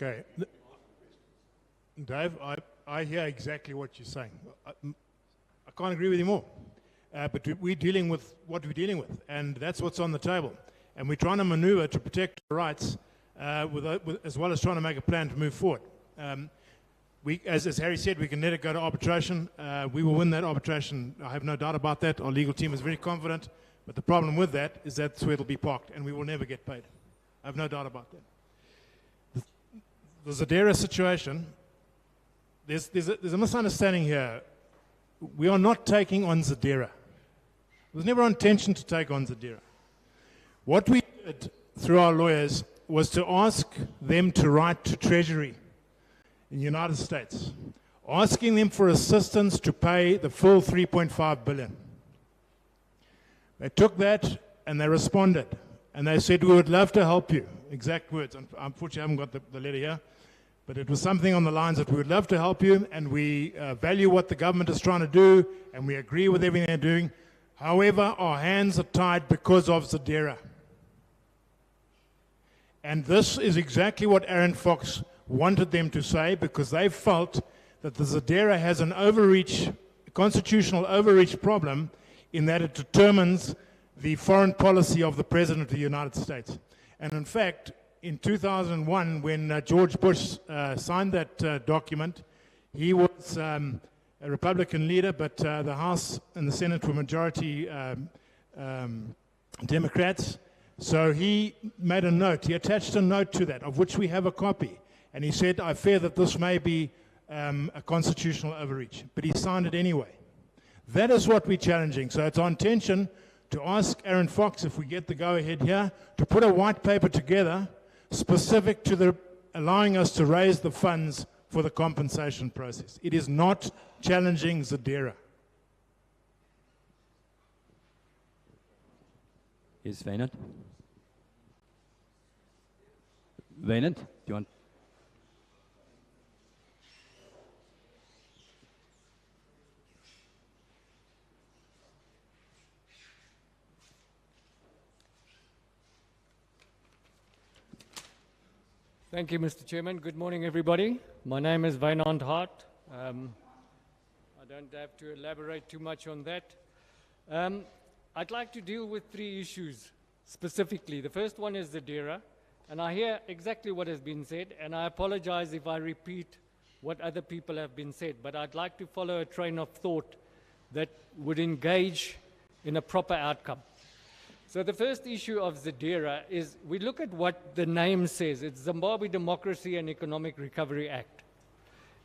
Okay. Dave, I hear exactly what you're saying. I can't agree with you more. But we're dealing with what we're dealing with, and that's what's on the table. And we're trying to maneuver to protect our rights, as well as trying to make a plan to move forward. As Harry said, we can let it go to arbitration. We will win that arbitration. I have no doubt about that. Our legal team is very confident. But the problem with that is that's where it'll be parked, and we will never get paid. I have no doubt about that. The Zadera situation, there's a misunderstanding here. We are not taking on Zadera. There was never our intention to take on Zadera. What we did through our lawyers was to ask them to write to Treasury in the United States, asking them for assistance to pay the full 3.5 billion. They took that and they responded. And they said, we would love to help you. Exact words. Unfortunately, I haven't got the letter here. But it was something on the lines that we would love to help you, and we value what the government is trying to do, and we agree with everything they're doing. However, our hands are tied because of Zadera. And this is exactly what Aaron Fox wanted them to say, because they felt that the Zadera has an overreach, constitutional overreach problem, in that it determines the foreign policy of the President of the United States. And in fact, in 2001, when George Bush signed that document, he was a Republican leader, but the House and the Senate were majority Democrats. So he made a note, he attached a note to that, of which we have a copy. And he said, I fear that this may be a constitutional overreach. But he signed it anyway. That is what we're challenging. So it's our intention to ask Aaron Fox, if we get the go-ahead here, to put a white paper together specific to allowing us to raise the funds for the compensation process. It is not challenging Zadera. Yes, Wynand. Wynand, do you want? Thank you, Mr. Chairman. Good morning, everybody. My name is Wynand Hart. I don't have to elaborate too much on that. I'd like to deal with three issues specifically. The first one is Zadera, and I hear exactly what has been said, and I apologize if I repeat what other people have been said, but I'd like to follow a train of thought that would engage in a proper outcome. So the first issue of Zadera is we look at what the name says. It's Zimbabwe Democracy and Economic Recovery Act.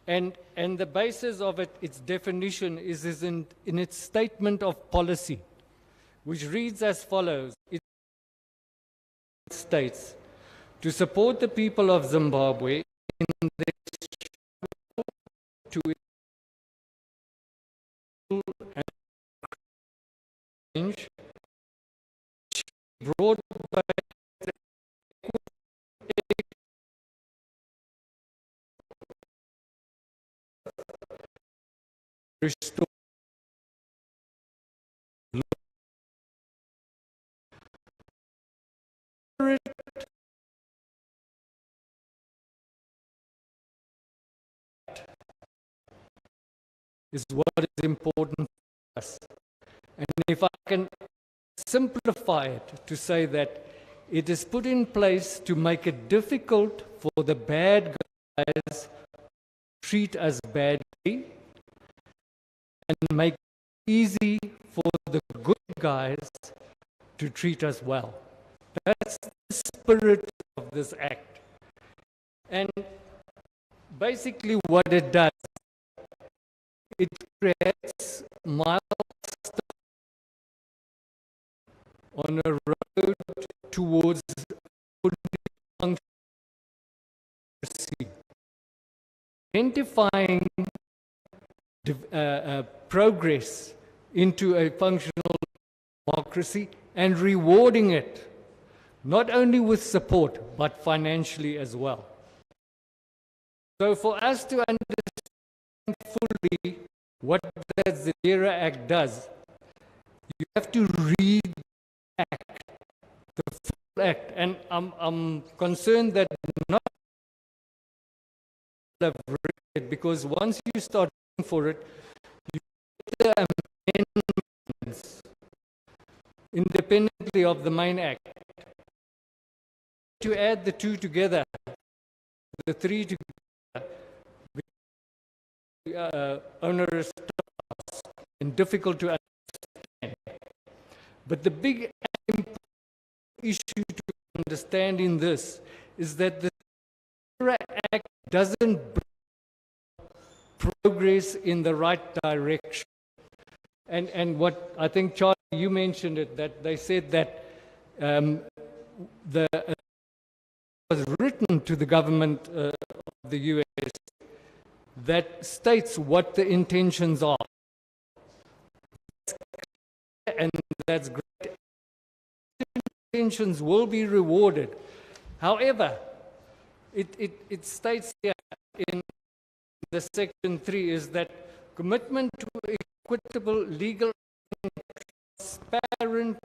And the basis of it, its definition, is in its statement of policy, which reads as follows. It states, to support the people of Zimbabwe in their struggle to and change, broad-based restore is what is important for us. And if I can simplify it to say that it is put in place to make it difficult for the bad guys to treat us badly and make it easy for the good guys to treat us well. That's the spirit of this act. And basically what it does, it creates milestones on a road towards fully functional democracy. Identifying progress into a functional democracy and rewarding it, not only with support, but financially as well. So for us to understand fully what the Zadira Act does, you have to read the Act, the full Act. And I'm concerned that not have read it, because once you start looking for it, you get the amendments independently of the main Act. To add the two together, the three together, onerous task and difficult to understand. But the big issue to understand in this is that the Act doesn't bring progress in the right direction. And what I think, Charlie, you mentioned it, that they said that was written to the government of the US that states what the intentions are. And that's great. Intentions will be rewarded. However, it states here in the section 3 is that commitment to equitable, legal, and transparent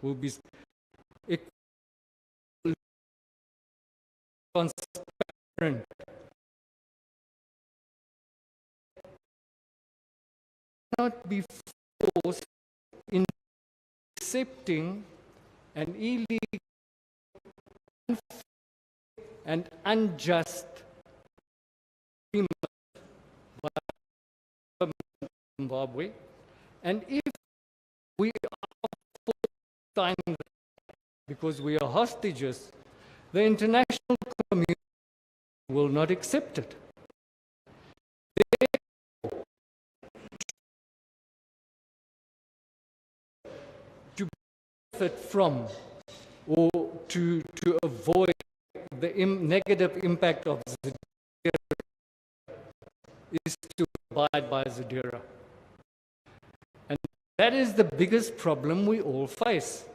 will be transparent. Not be forced in accepting an illegal and unjust agreement by Zimbabwe. And if we are forced to because we are hostages, the international community will not accept it. To benefit from or to avoid the negative impact of Zadira is to abide by Zadira. And that is the biggest problem we all face.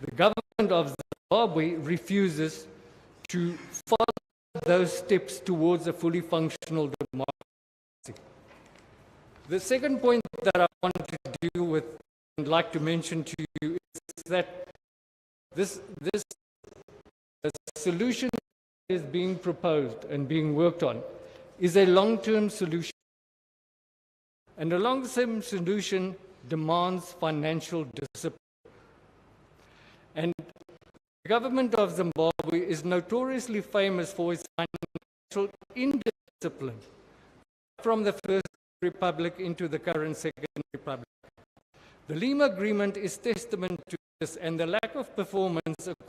The government of Zimbabwe refuses to follow those steps towards a fully functional democracy. The second point that I want to deal with and like to mention to you is that this solution that is being proposed and being worked on is a long-term solution. And a long-term solution demands financial discipline. And the government of Zimbabwe is notoriously famous for its financial indiscipline from the First Republic into the current Second Republic. The Lima Agreement is testament to this, and the lack of performance according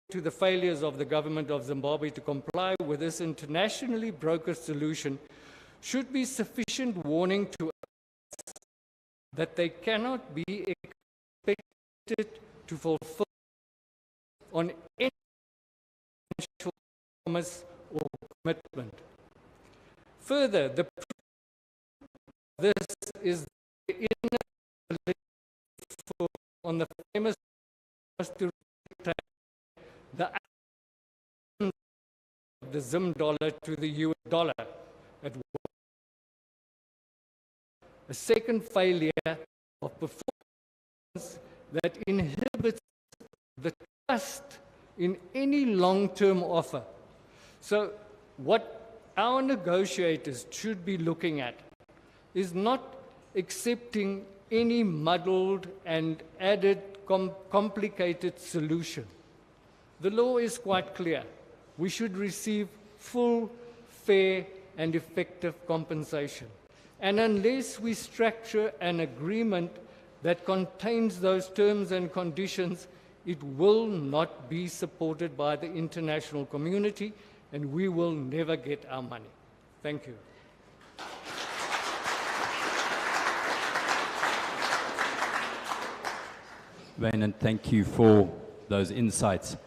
to the failures of the government of Zimbabwe to comply with this internationally brokered solution should be sufficient warning to us that they cannot be expected to fulfill on any financial promise or commitment. Further, the this is the inability on the famous the the Zim dollar to the US dollar at a second failure of performance that inhibits the trust in any long-term offer. So what our negotiators should be looking at is not accepting any muddled and added complicated solution. The law is quite clear. We should receive full, fair, and effective compensation. And unless we structure an agreement that contains those terms and conditions, it will not be supported by the international community, and we will never get our money. Thank you. Wayne, thank you for those insights.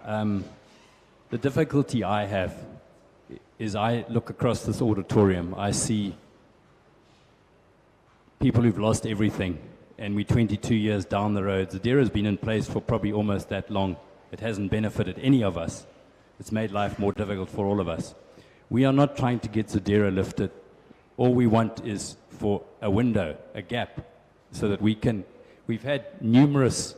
The difficulty I have is I look across this auditorium, I see people who've lost everything, and we're 22 years down the road. Zadira has been in place for probably almost that long. It hasn't benefited any of us. It's made life more difficult for all of us. We are not trying to get Zadira lifted. All we want is for a window, a gap, so that we can. We've had numerous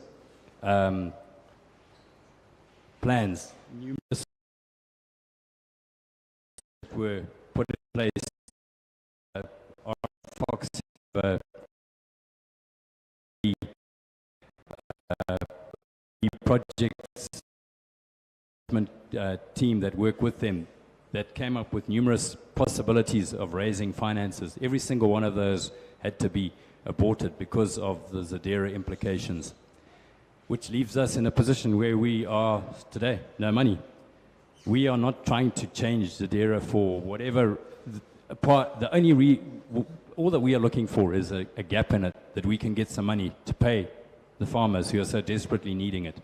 plans, numerous that were put in place. Fox, the projects team that work with them that came up with numerous possibilities of raising finances. Every single one of those had to be aborted because of the Zadira implications, which leaves us in a position where we are today, no money. We are not trying to change Zadira for whatever part. The only all that we are looking for is a gap in it, that we can get some money to pay the farmers who are so desperately needing it.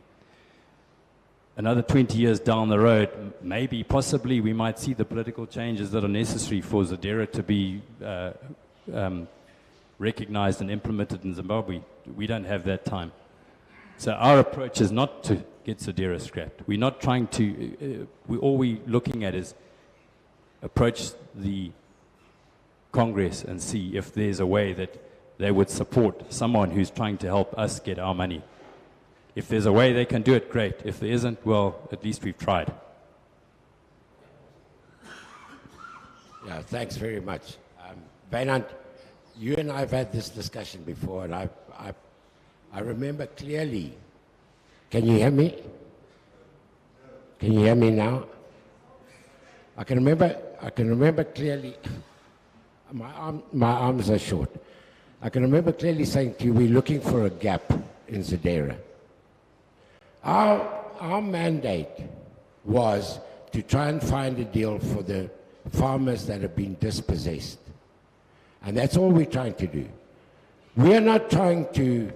Another 20 years down the road, maybe, possibly, we might see the political changes that are necessary for Zadira to be recognized and implemented in Zimbabwe. We don't have that time. So our approach is not to get Zadira scrapped. We're not trying to, all we're looking at is approach the Congress and see if there's a way that they would support someone who's trying to help us get our money. If there's a way they can do it, great. If there isn't, well, at least we've tried. Yeah, thanks very much. Wynand, you and I have had this discussion before, and I remember clearly. Can you hear me? Can you hear me now? I can remember clearly. My arms are short. I can remember clearly saying to you, we're looking for a gap in Zadira. Our mandate was to try and find a deal for the farmers that have been dispossessed. And that's all we're trying to do. We are not trying to,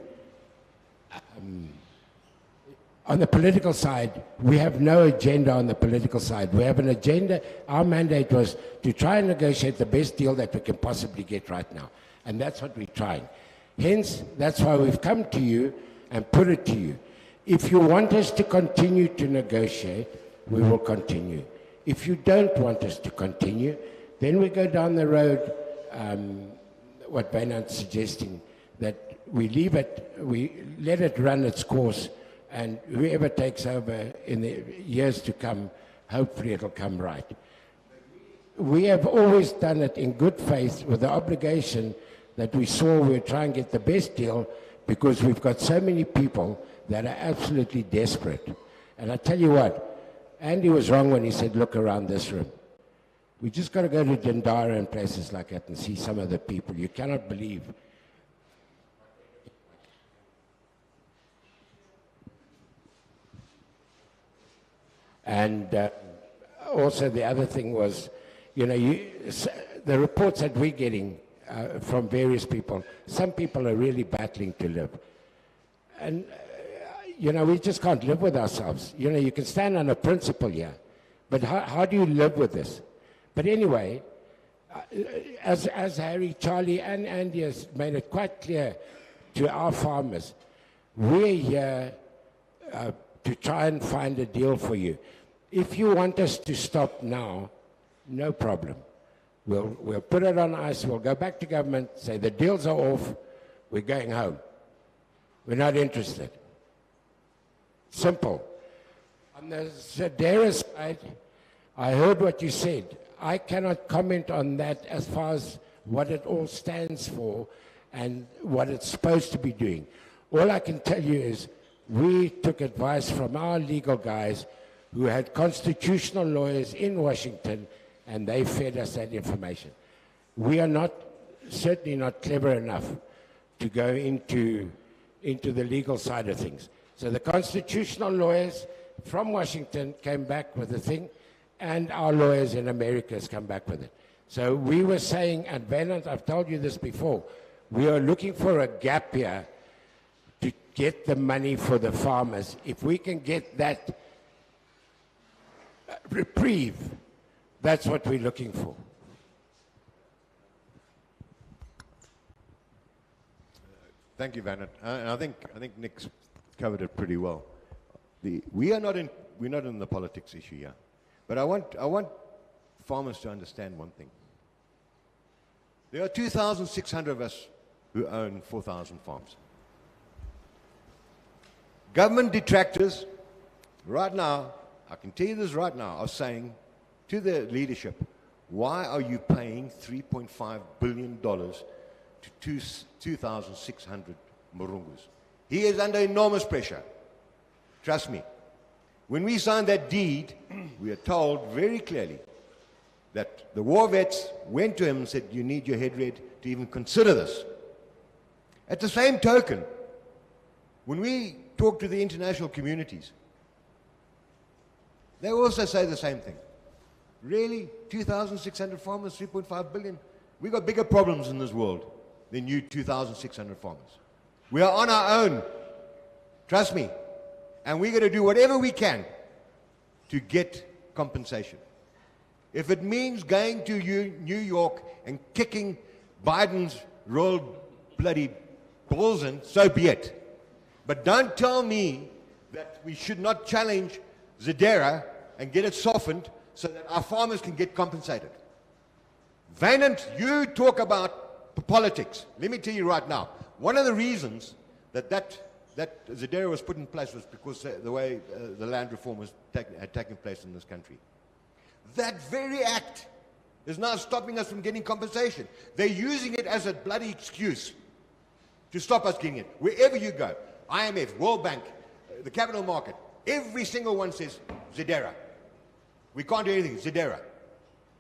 on the political side, we have no agenda on the political side. We have an agenda. Our mandate was to try and negotiate the best deal that we can possibly get right now. And that's what we're trying. Hence, that's why we've come to you and put it to you. If you want us to continue to negotiate, we will continue. If you don't want us to continue, then we go down the road, what Wynand's suggesting, that we leave it, we let it run its course, and whoever takes over in the years to come, hopefully it'll come right. We have always done it in good faith with the obligation that we saw we'd try and get the best deal because we've got so many people that are absolutely desperate. And I tell you what, Andy was wrong when he said, look around this room. We just got to go to Dindara and places like that and see some of the people. You cannot believe. And also the other thing was, you know, the reports that we're getting from various people, some people are really battling to live. And, you know, we just can't live with ourselves. You know, you can stand on a principle here, but how do you live with this? But anyway, as Harry, Charlie, and Andy has made it quite clear to our farmers, we're here to try and find a deal for you. If you want us to stop now, no problem. We'll put it on ice, we'll go back to government, say the deals are off, we're going home. We're not interested. Simple. On the Zadira side, I heard what you said. I cannot comment on that as far as what it all stands for and what it's supposed to be doing. All I can tell you is we took advice from our legal guys who had constitutional lawyers in Washington, and they fed us that information. We are certainly not clever enough to go into the legal side of things. So the constitutional lawyers from Washington came back with the thing, and our lawyers in America has come back with it. So we were saying, and Venant, I've told you this before, we are looking for a gap here to get the money for the farmers. If we can get that reprieve, that's what we're looking for. Thank you, Vanna. I think Nick's covered it pretty well. We're not in the politics issue here, but I want farmers to understand one thing. There are 2,600 of us who own 4,000 farms. Government detractors, right now, I can tell you this right now, are saying to the leadership, why are you paying $3.5 billion to 2,600 Murungus? He is under enormous pressure. Trust me. When we signed that deed, we are told very clearly that the war vets went to him and said, you need your head read to even consider this. At the same token, when we talk to the international communities, they also say the same thing. Really? 2,600 farmers, 3.5 billion? We've got bigger problems in this world than you 2,600 farmers. We are on our own. Trust me. And we're going to do whatever we can to get compensation. If it means going to New York and kicking Biden's rolled bloody balls in, so be it. But don't tell me that we should not challenge Zedera and get it softened so that our farmers can get compensated. Vanant, you talk about politics. Let me tell you right now, one of the reasons that Zedera was put in place was because the way the land reform had taken place in this country. That very act is now stopping us from getting compensation. They're using it as a bloody excuse to stop us getting it. Wherever you go, IMF, World Bank, the capital market, every single one says, Zedera. We can't do anything, Zedera.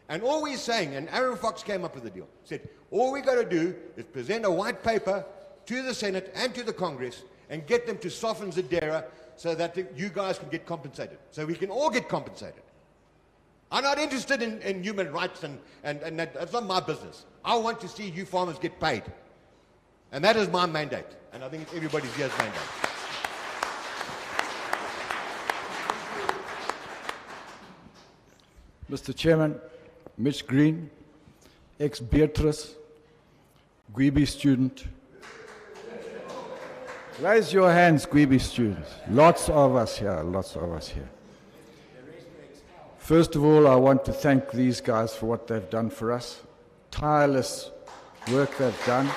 And all we're saying, and Aaron Fox came up with the deal, said, all we got to do is present a white paper to the Senate and to the Congress and get them to soften Zedera so that you guys can get compensated, so we can all get compensated. I'm not interested in human rights and that's not my business. I want to see you farmers get paid. And that is my mandate. And I think it's everybody's here's mandate. Mr. Chairman, Mitch Green, ex-Beatrice, Gweeby student. Raise your hands, Gweeby students. Lots of us here, lots of us here. First of all, I want to thank these guys for what they've done for us. Tireless work they've done.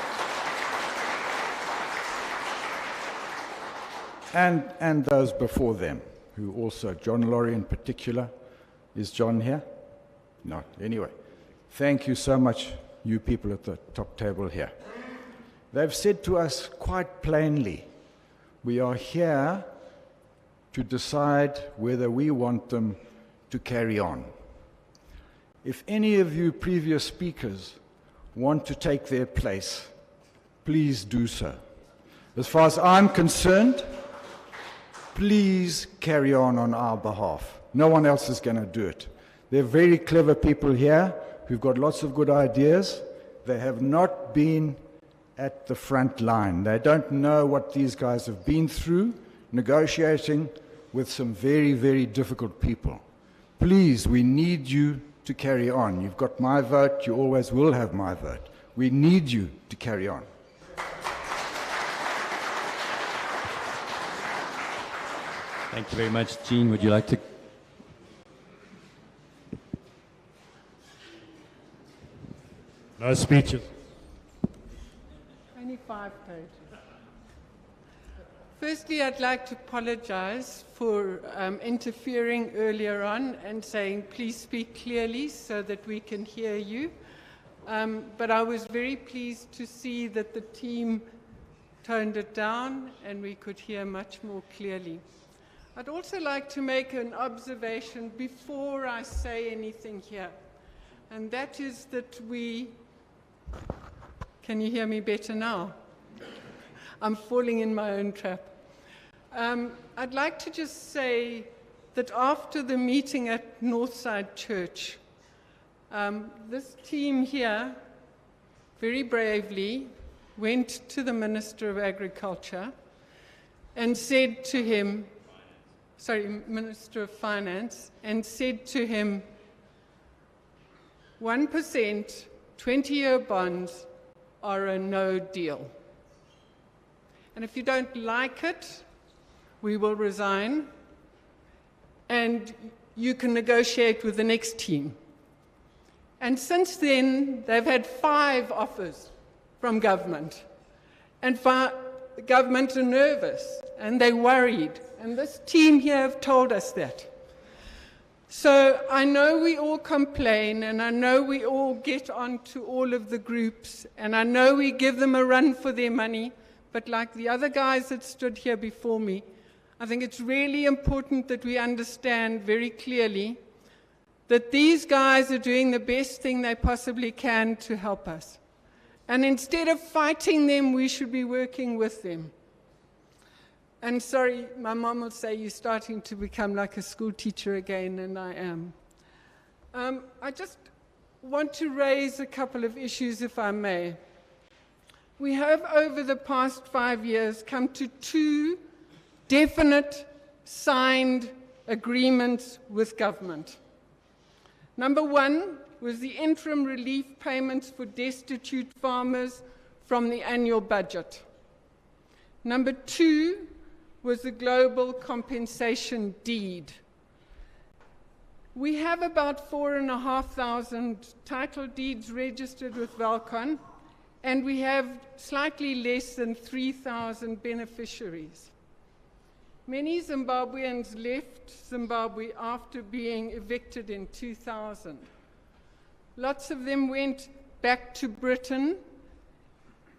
And those before them, who also, John Laurie in particular. Is John here? Not. Anyway, thank you so much, you people at the top table here. They've said to us quite plainly, we are here to decide whether we want them to carry on. If any of you previous speakers want to take their place, please do so. As far as I'm concerned, please carry on our behalf. No one else is going to do it. There are very clever people here who've got lots of good ideas. They have not been at the front line. They don't know what these guys have been through, negotiating with some very, very difficult people. Please, we need you to carry on. You've got my vote. You always will have my vote. We need you to carry on. Thank you very much. Jean, would you like to? No speeches. Only 5 pages. Firstly, I'd like to apologize for interfering earlier on and saying, please speak clearly so that we can hear you. But I was very pleased to see that the team toned it down and we could hear much more clearly. I'd also like to make an observation before I say anything here, and that is that can you hear me better now? I'm falling in my own trap. I'd like to just say that after the meeting at Northside Church, this team here very bravely went to the Minister of Agriculture and said to him, Minister of Finance, and said to him, 1% 20-year bonds are a no deal. And if you don't like it, we will resign, and you can negotiate with the next team. And since then, they've had 5 offers from government. And government are nervous, and they're worried. And this team here have told us that. So I know we all complain, and I know we all get onto all of the groups, and I know we give them a run for their money, but like the other guys that stood here before me, I think it's really important that we understand very clearly that these guys are doing the best thing they possibly can to help us. And instead of fighting them, we should be working with them. And sorry, my mom will say you're starting to become like a school teacher again, and I am. I just want to raise a couple of issues, if I may. We have, over the past 5 years, come to 2 definite signed agreements with government. Number 1 was the interim relief payments for destitute farmers from the annual budget. Number 2 was the global compensation deed. We have about 4,500 title deeds registered with Valcon, and we have slightly less than 3,000 beneficiaries. Many Zimbabweans left Zimbabwe after being evicted in 2000. Lots of them went back to Britain,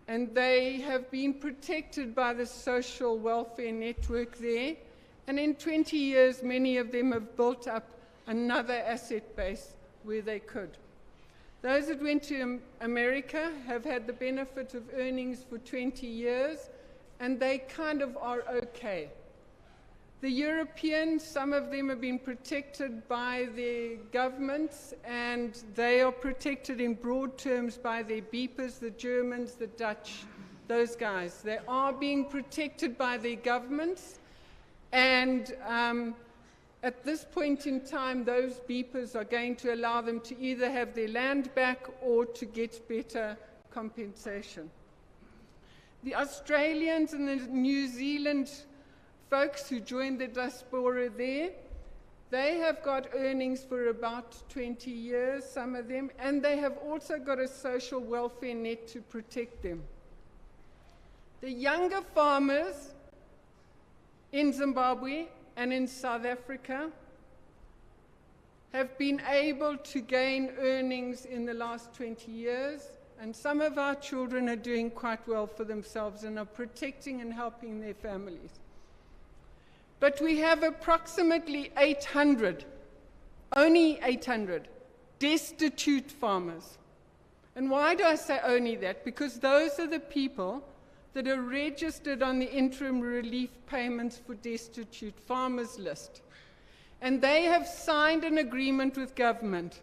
and they have been protected by the social welfare network there. And in 20 years, many of them have built up another asset base where they could. Those that went to America have had the benefit of earnings for 20 years, and they kind of are okay. The Europeans, some of them have been protected by their governments, and they are protected in broad terms by their beepers, the Germans, the Dutch, those guys. They are being protected by their governments, and at this point in time, those beepers are going to allow them to either have their land back or to get better compensation. The Australians and the New Zealand folks who joined the diaspora there, they have got earnings for about 20 years, some of them, and they have also got a social welfare net to protect them. The younger farmers in Zimbabwe and in South Africa have been able to gain earnings in the last 20 years, and some of our children are doing quite well for themselves and are protecting and helping their families. But we have approximately 800, only 800, destitute farmers. And why do I say only that? Because those are the people that are registered on the interim relief payments for destitute farmers list. And they have signed an agreement with government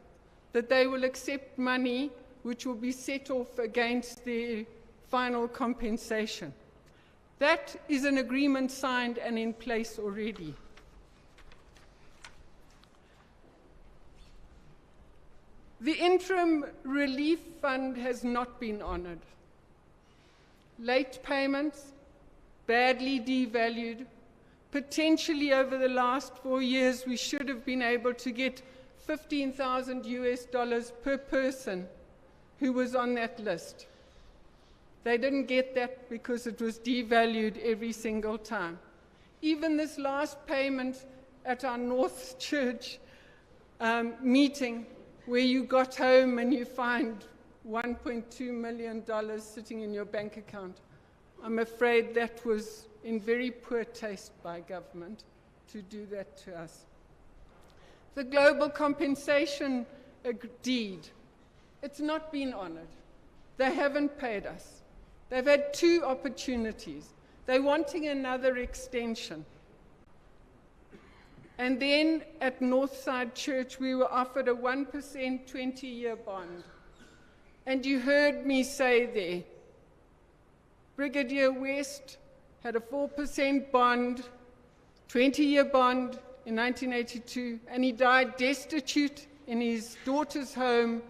that they will accept money which will be set off against the final compensation. That is an agreement signed and in place already. The interim relief fund has not been honored. Late payments, badly devalued. Potentially over the last 4 years, we should have been able to get $15,000 US per person who was on that list. They didn't get that because it was devalued every single time. Even this last payment at our North Church meeting, where you got home and you find $1.2 million sitting in your bank account, I'm afraid that was in very poor taste by government to do that to us. The global compensation deed, it's not been honored. They haven't paid us. They've had 2 opportunities. They're wanting another extension. And then at Northside Church, we were offered a 1% 20-year bond. And you heard me say there, Brigadier West had a 4% bond, 20-year bond in 1982, and he died destitute in his daughter's home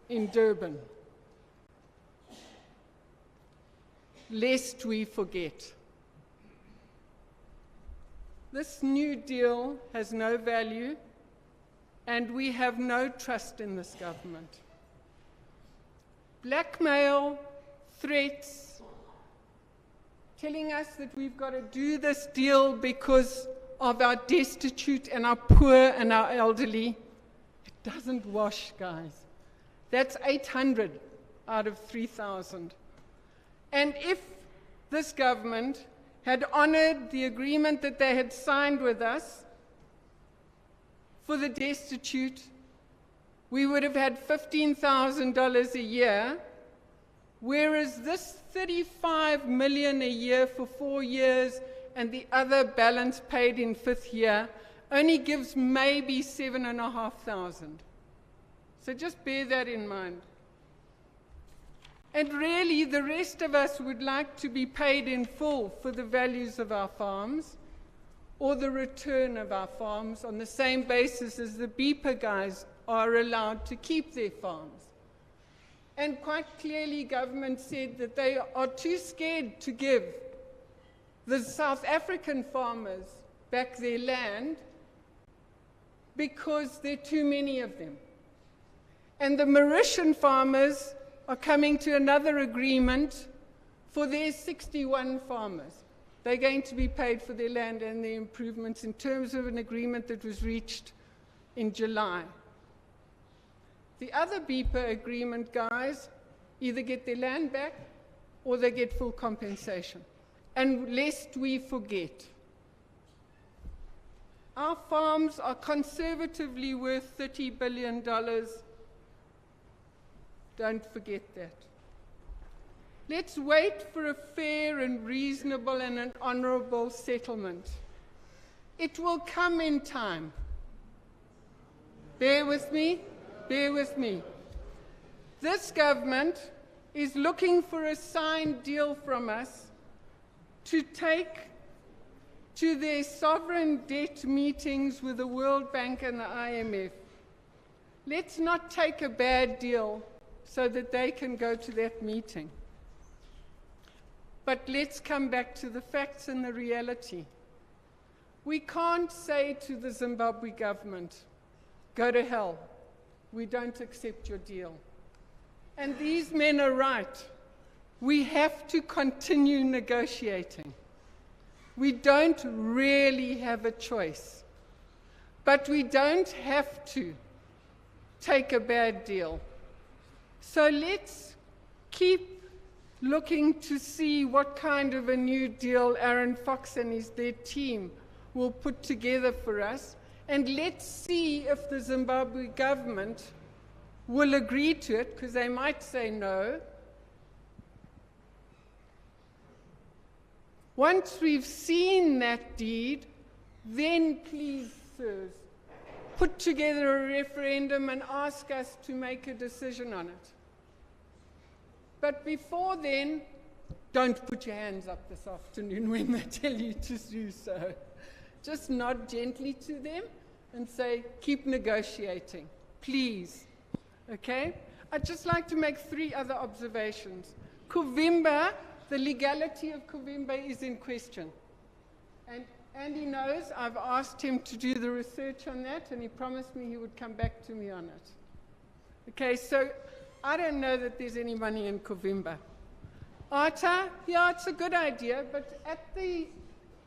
in Durban. Lest we forget. This new deal has no value, and we have no trust in this government. Blackmail, threats, telling us that we've got to do this deal because of our destitute and our poor and our elderly. It doesn't wash, guys. That's 800 out of 3,000. And if this government had honored the agreement that they had signed with us for the destitute, we would have had $15,000 a year, whereas this $35 million a year for 4 years and the other balance paid in 5th year only gives maybe $7,500. So just bear that in mind. And really, the rest of us would like to be paid in full for the values of our farms or the return of our farms on the same basis as the beeper guys are allowed to keep their farms. And quite clearly, government said that they are too scared to give the South African farmers back their land because there are too many of them. And the Mauritian farmers are coming to another agreement for their 61 farmers. They're going to be paid for their land and their improvements in terms of an agreement that was reached in July. The other beeper agreement guys either get their land back or they get full compensation. And lest we forget, our farms are conservatively worth $30 billion. Don't forget that. Let's wait for a fair and reasonable and an honorable settlement. It will come in time. Bear with me, bear with me. This government is looking for a signed deal from us to take to their sovereign debt meetings with the World Bank and the IMF. Let's not take a bad deal so that they can go to that meeting. But let's come back to the facts and the reality. We can't say to the Zimbabwe government, go to hell, we don't accept your deal. And these men are right. We have to continue negotiating. We don't really have a choice. But we don't have to take a bad deal. So let's keep looking to see what kind of a new deal Aaron Fox and their team will put together for us. And let's see if the Zimbabwe government will agree to it, because they might say no. Once we've seen that deed, then please, sirs, put together a referendum and ask us to make a decision on it. But before then, don't put your hands up this afternoon when they tell you to do so. Just nod gently to them and say, keep negotiating, please. Okay? I'd just like to make 3 other observations. Kuvimba, the legality of Kuvimba is in question. And Andy knows I've asked him to do the research on that, and he promised me he would come back to me on it. Okay, so I don't know that there's any money in Kuvimba. Arta, yeah, it's a good idea, but at the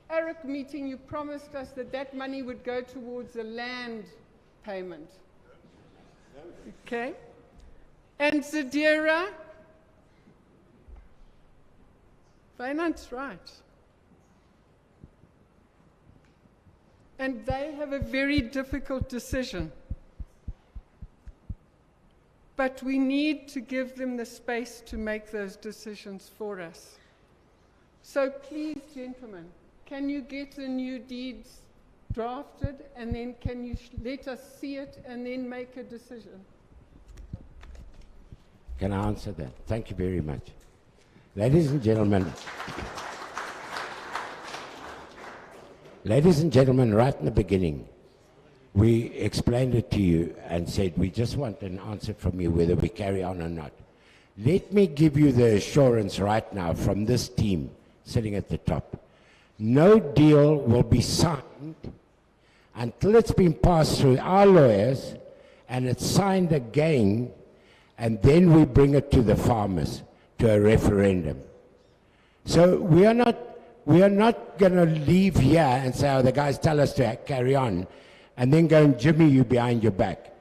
ARIC meeting, you promised us that that money would go towards a land payment. Okay? And Zadira, Wynand's right. And they have a very difficult decision. But we need to give them the space to make those decisions for us. So please, gentlemen, can you get the new deeds drafted, and then can you let us see it and then make a decision? Can I answer that? Thank you very much. Ladies and gentlemen, right in the beginning, we explained it to you and said we just want an answer from you whether we carry on or not. Let me give you the assurance right now from this team sitting at the top. No deal will be signed until it's been passed through our lawyers and it's signed again, and then we bring it to the farmers to a referendum. So we are not going to leave here and say, oh, the guys tell us to carry on, and then go and jimmy you behind your back.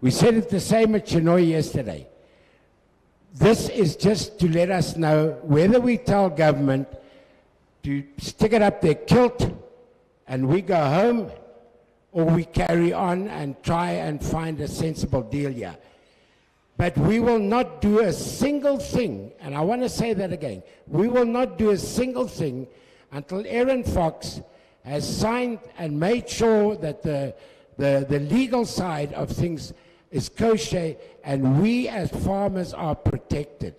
We said it the same at Chinoy yesterday. This is just to let us know whether we tell government to stick it up their kilt and we go home, or we carry on and try and find a sensible deal here. But we will not do a single thing, and I want to say that again, we will not do a single thing until Aaron Fox has signed and made sure that the legal side of things is kosher and we as farmers are protected.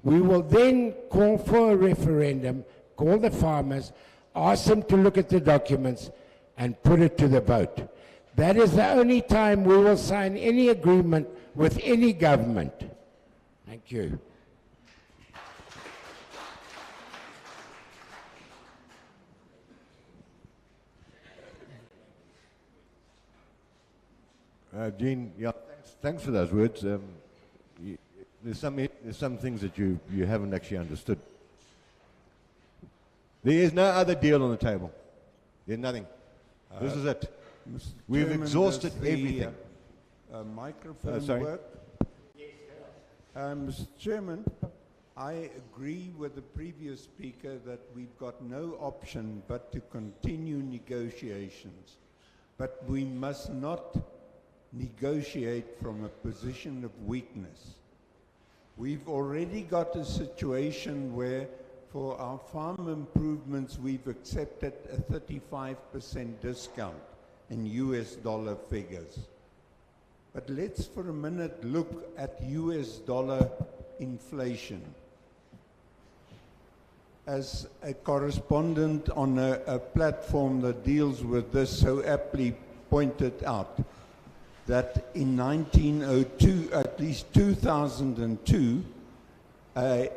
We will then call for a referendum, call the farmers, ask them to look at the documents and put it to the vote. That is the only time we will sign any agreement with any government. Thank you. Gene, yeah, thanks for those words. There's some things that you haven't actually understood. There is no other deal on the table. There's nothing. This is it. Mr. We've Chairman, exhausted does the, everything. Microphone sorry. work? Mr. Chairman, I agree with the previous speaker that we've got no option but to continue negotiations. But we must not negotiate from a position of weakness. We've already got a situation where for our farm improvements we've accepted a 35% discount in US dollar figures. But let's for a minute look at US dollar inflation. As a correspondent on a platform that deals with this so aptly pointed out, that in 1902, at least 2002, a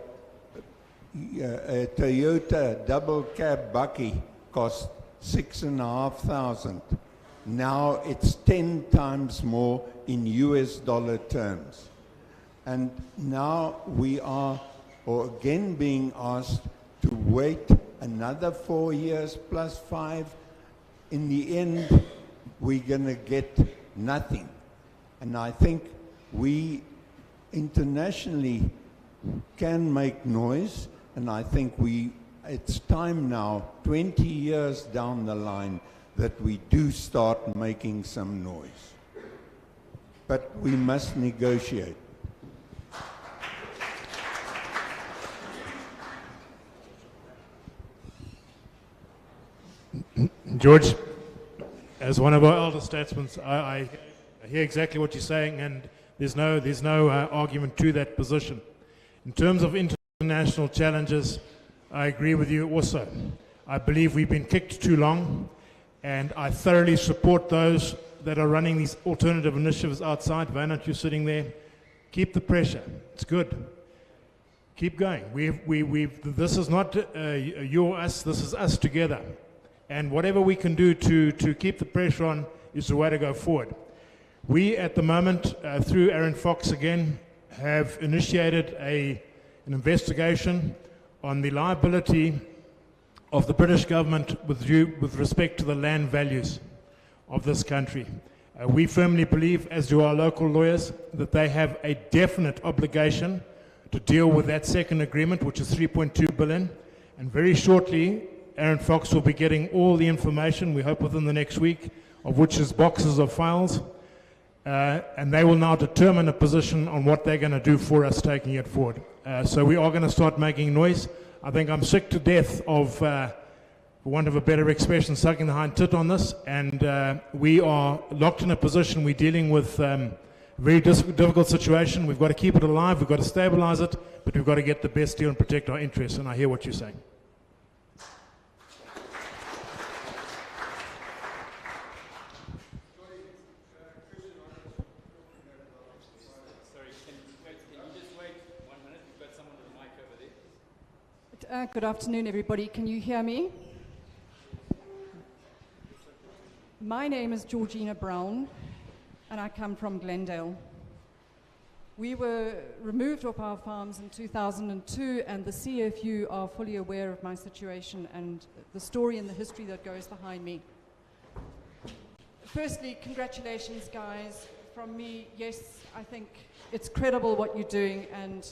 Toyota double cab bakkie cost $6,500. Now it's 10 times more in US dollar terms. And now we are again being asked to wait another 4 years plus 5. In the end, we're going to get nothing. And I think we internationally can make noise, and I think it's time now, 20 years down the line, that we do start making some noise. But we must negotiate. George, as one of our elder statesmen, I hear exactly what you're saying, and there's no argument to that position. In terms of international challenges, I agree with you also. I believe we've been kicked too long, and I thoroughly support those that are running these alternative initiatives outside. Why aren't you sitting there? Keep the pressure. It's good. Keep going. This is not you or us. This is us together. And whatever we can do to keep the pressure on is the way to go forward. We, at the moment, through Aaron Fox again, have initiated a an investigation on the liability of the British government with respect to the land values of this country. We firmly believe, as do our local lawyers, that they have a definite obligation to deal with that second agreement, which is 3.2 billion. And very shortly, Aaron Fox will be getting all the information, we hope within the next week, of which is boxes of files. And they will now determine a position on what they're going to do for us taking it forward. So we are going to start making noise. I think I'm sick to death of, for want of a better expression, sucking the hind tit on this. And we are locked in a position. We're dealing with a very difficult situation. We've got to keep it alive. We've got to stabilize it. But we've got to get the best deal and protect our interests. And I hear what you're saying. Good afternoon, everybody. Can you hear me? My name is Georgina Brown, and I come from Glendale. We were removed off our farms in 2002, and the CFU are fully aware of my situation and the story and the history that goes behind me. Firstly, congratulations, guys. From me, yes, I think it's credible what you're doing, and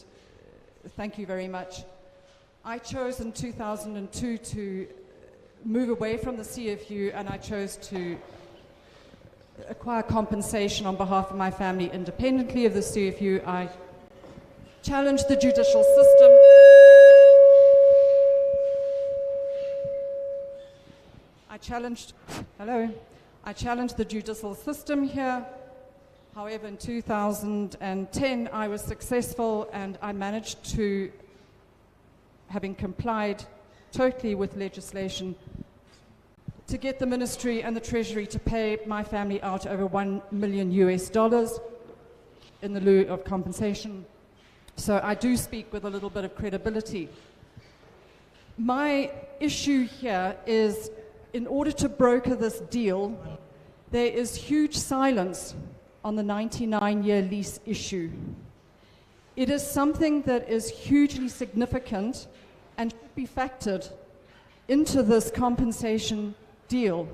thank you very much. I chose in 2002 to move away from the CFU, and I chose to acquire compensation on behalf of my family independently of the CFU. I challenged the judicial system. I challenged the judicial system here. However, in 2010, I was successful, and I managed to, having complied totally with legislation, to get the ministry and the treasury to pay my family out over $1 million in the lieu of compensation. So I do speak with a little bit of credibility. My issue here is, in order to broker this deal, there is huge silence on the 99-year lease issue. It is something that is hugely significant and should be factored into this compensation deal.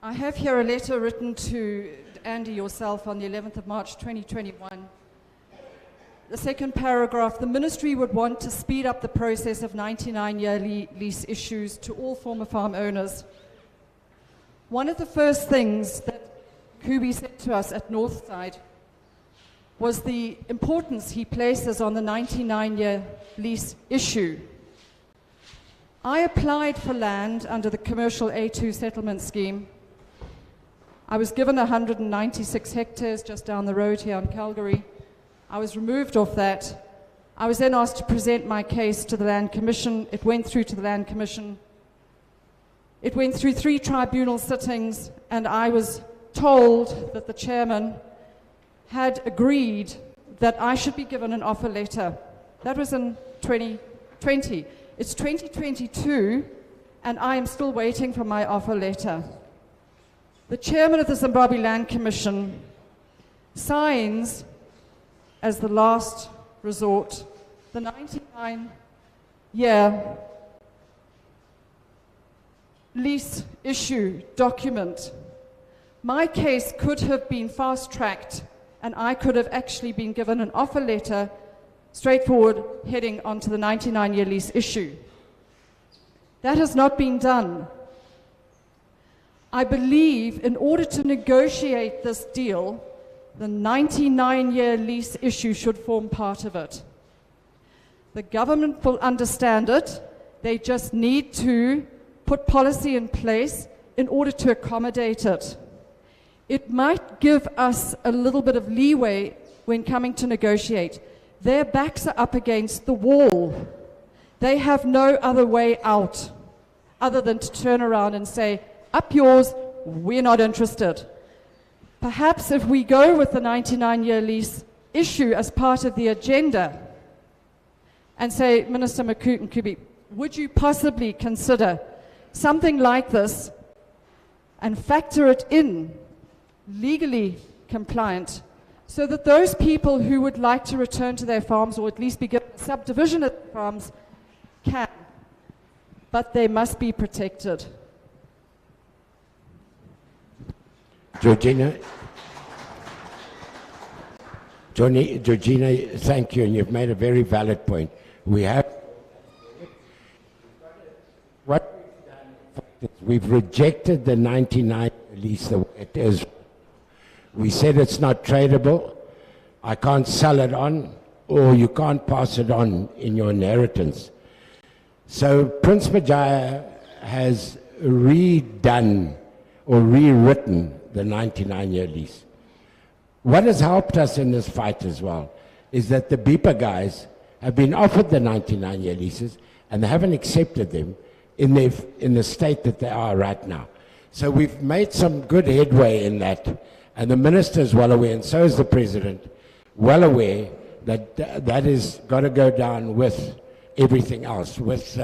I have here a letter written to Andy, yourself, on the 11th of March 2021. The second paragraph: the ministry would want to speed up the process of 99-year lease issues to all former farm owners. One of the first things that Kubi said to us at Northside was the importance he places on the 99-year lease issue. I applied for land under the commercial A2 settlement scheme. I was given 196 hectares just down the road here in Calgary. I was removed off that. I was then asked to present my case to the Land Commission. It went through to the Land Commission. It went through 3 tribunal sittings, and I was told that the chairman had agreed that I should be given an offer letter. That was in 2020. It's 2022, and I am still waiting for my offer letter. The chairman of the Zimbabwe Land Commission signs, as the last resort, the 99-year lease issue document. My case could have been fast-tracked, and I could have actually been given an offer letter straightforward heading onto the 99-year lease issue. That has not been done. I believe in order to negotiate this deal, the 99-year lease issue should form part of it. The government will understand it. They just need to put policy in place in order to accommodate it. It might give us a little bit of leeway when coming to negotiate. Their backs are up against the wall. They have no other way out other than to turn around and say, up yours, we're not interested. Perhaps if we go with the 99-year lease issue as part of the agenda and say, Minister Kubi, would you possibly consider something like this and factor it in legally compliant, so that those people who would like to return to their farms or at least be given a subdivision of their farms can, but they must be protected. Georgina, thank you, and you've made a very valid point. We have what we've rejected the 99 lease the way it is. We said it's not tradable. I can't sell it on, or you can't pass it on in your inheritance. So Prince Majaya has redone or rewritten the 99-year lease. What has helped us in this fight as well is that the BEPA guys have been offered the 99-year leases and they haven't accepted them in the state that they are right now. So we've made some good headway in that, and the minister is well aware, and so is the president, well aware that that has got to go down with everything else. With,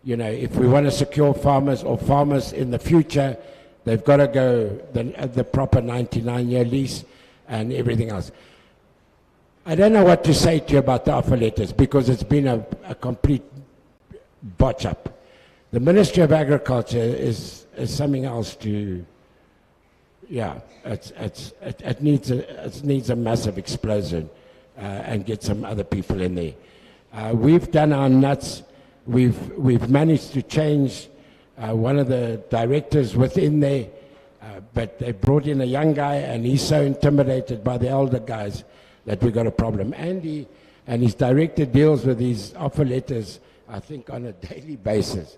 you know, if we want to secure farmers or farmers in the future, they've got to go the proper 99-year lease and everything else. I don't know what to say to you about the offer letters because it's been a complete botch up. The Ministry of Agriculture is something else to, yeah, it needs a massive explosion and get some other people in there. We've done our nuts. We've managed to change one of the directors within there, but they brought in a young guy, and he's so intimidated by the older guys that we got a problem. Andy and his director deals with these offer letters, I think, on a daily basis,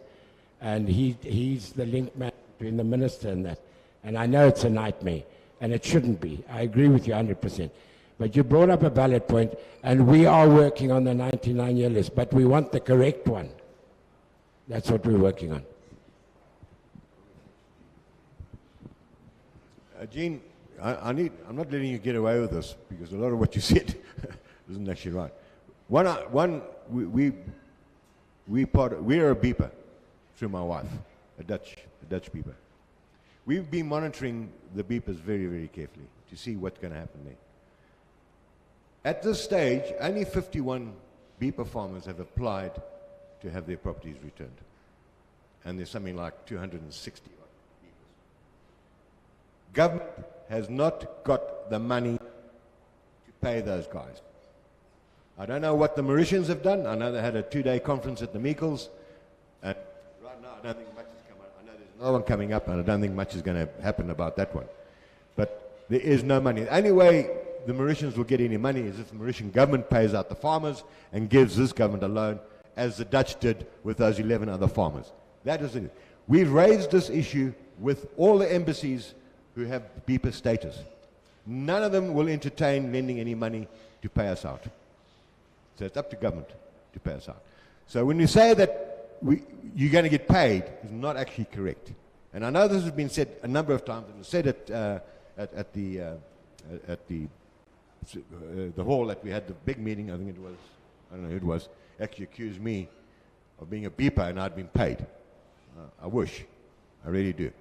and he's the link man between the minister and that. And I know it's a nightmare, and it shouldn't be. I agree with you 100%. But you brought up a valid point, and we are working on the 99-year list, but we want the correct one. That's what we're working on. Gene, I'm not letting you get away with this because a lot of what you said isn't actually right. We're a beeper through my wife, a Dutch beeper. We've been monitoring the beepers very, very carefully to see what's going to happen there. At this stage, only 51 beeper farmers have applied to have their properties returned. And there's something like 260 beepers. Government has not got the money to pay those guys. I don't know what the Mauritians have done. I know they had a 2-day conference at the Meekles. And right now, I don't think much has come up. I know there's another one coming up, and I don't think much is going to happen about that one. But there is no money. The only way the Mauritians will get any money is if the Mauritian government pays out the farmers and gives this government a loan, as the Dutch did with those 11 other farmers. That is it. We've raised this issue with all the embassies who have beeper status. None of them will entertain lending any money to pay us out. So it's up to government to pay us out. So when you say that you're going to get paid, it's not actually correct. And I know this has been said a number of times, and it was said at the hall that we had the big meeting. I think it was, I don't know who it was, actually accused me of being a beeper and I'd been paid. I wish. I really do.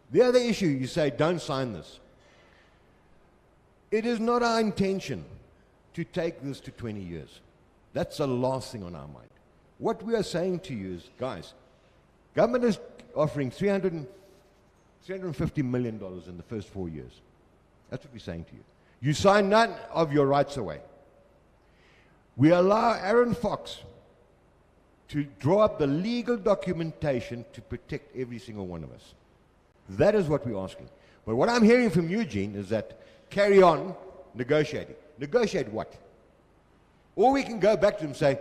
The other issue, you say, don't sign this. It is not our intention to take this to 20 years. That's the last thing on our mind. What we are saying to you is, guys, government is offering $350 million in the first 4 years. That's what we're saying to you. You sign none of your rights away. We allow Aaron Fox to draw up the legal documentation to protect every single one of us. That is what we're asking. But what I'm hearing from Eugene is that carry on negotiating. Negotiate what? Or we can go back to them and say,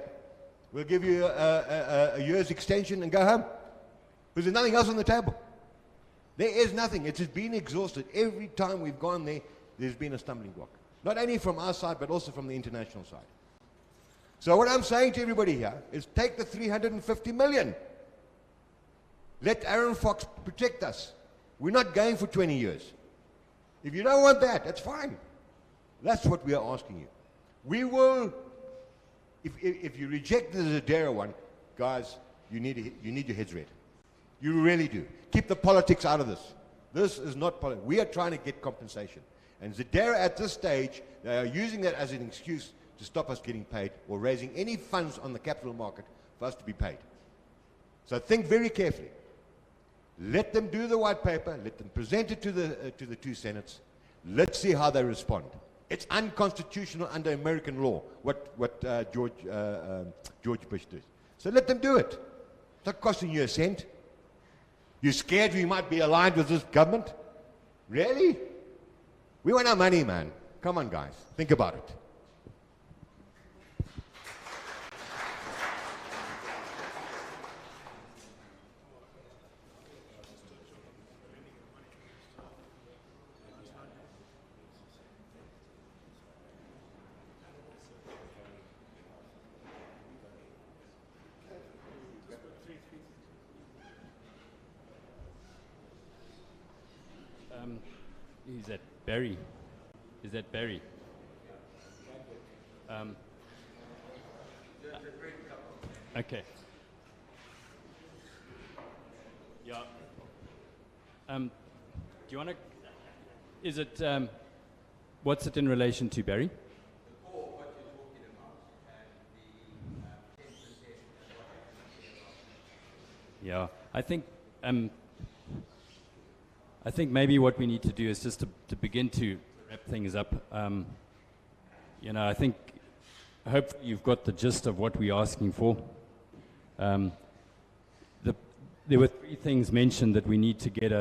we'll give you a year's extension and go home. Because there's nothing else on the table. There is nothing. It's just been exhausted. Every time we've gone there, there's been a stumbling block. Not only from our side, but also from the international side. So what I'm saying to everybody here is take the 350 million. Let Aaron Fox protect us. We're not going for 20 years. If you don't want that, that's fine. That's what we are asking you. We will, if you reject the Zadera one, guys, you need your heads read. You really do. Keep the politics out of this. This is not politics. We are trying to get compensation. And Zadera at this stage, they are using that as an excuse to stop us getting paid or raising any funds on the capital market for us to be paid. So think very carefully. Let them do the white paper. Let them present it to the two senates. Let's see how they respond. It's unconstitutional under American law, what George Bush did. So let them do it. It's not costing you a cent. You're scared we might be aligned with this government? Really? We want our money, man. Come on, guys. Think about it. Is that Barry? Is that Barry? Okay. Yeah. Do you want to? Is it? What's it in relation to, Barry? Yeah, I think maybe what we need to do is just to begin to wrap things up. You know, I think hopefully you've got the gist of what we're asking for. There were three things mentioned that we need to get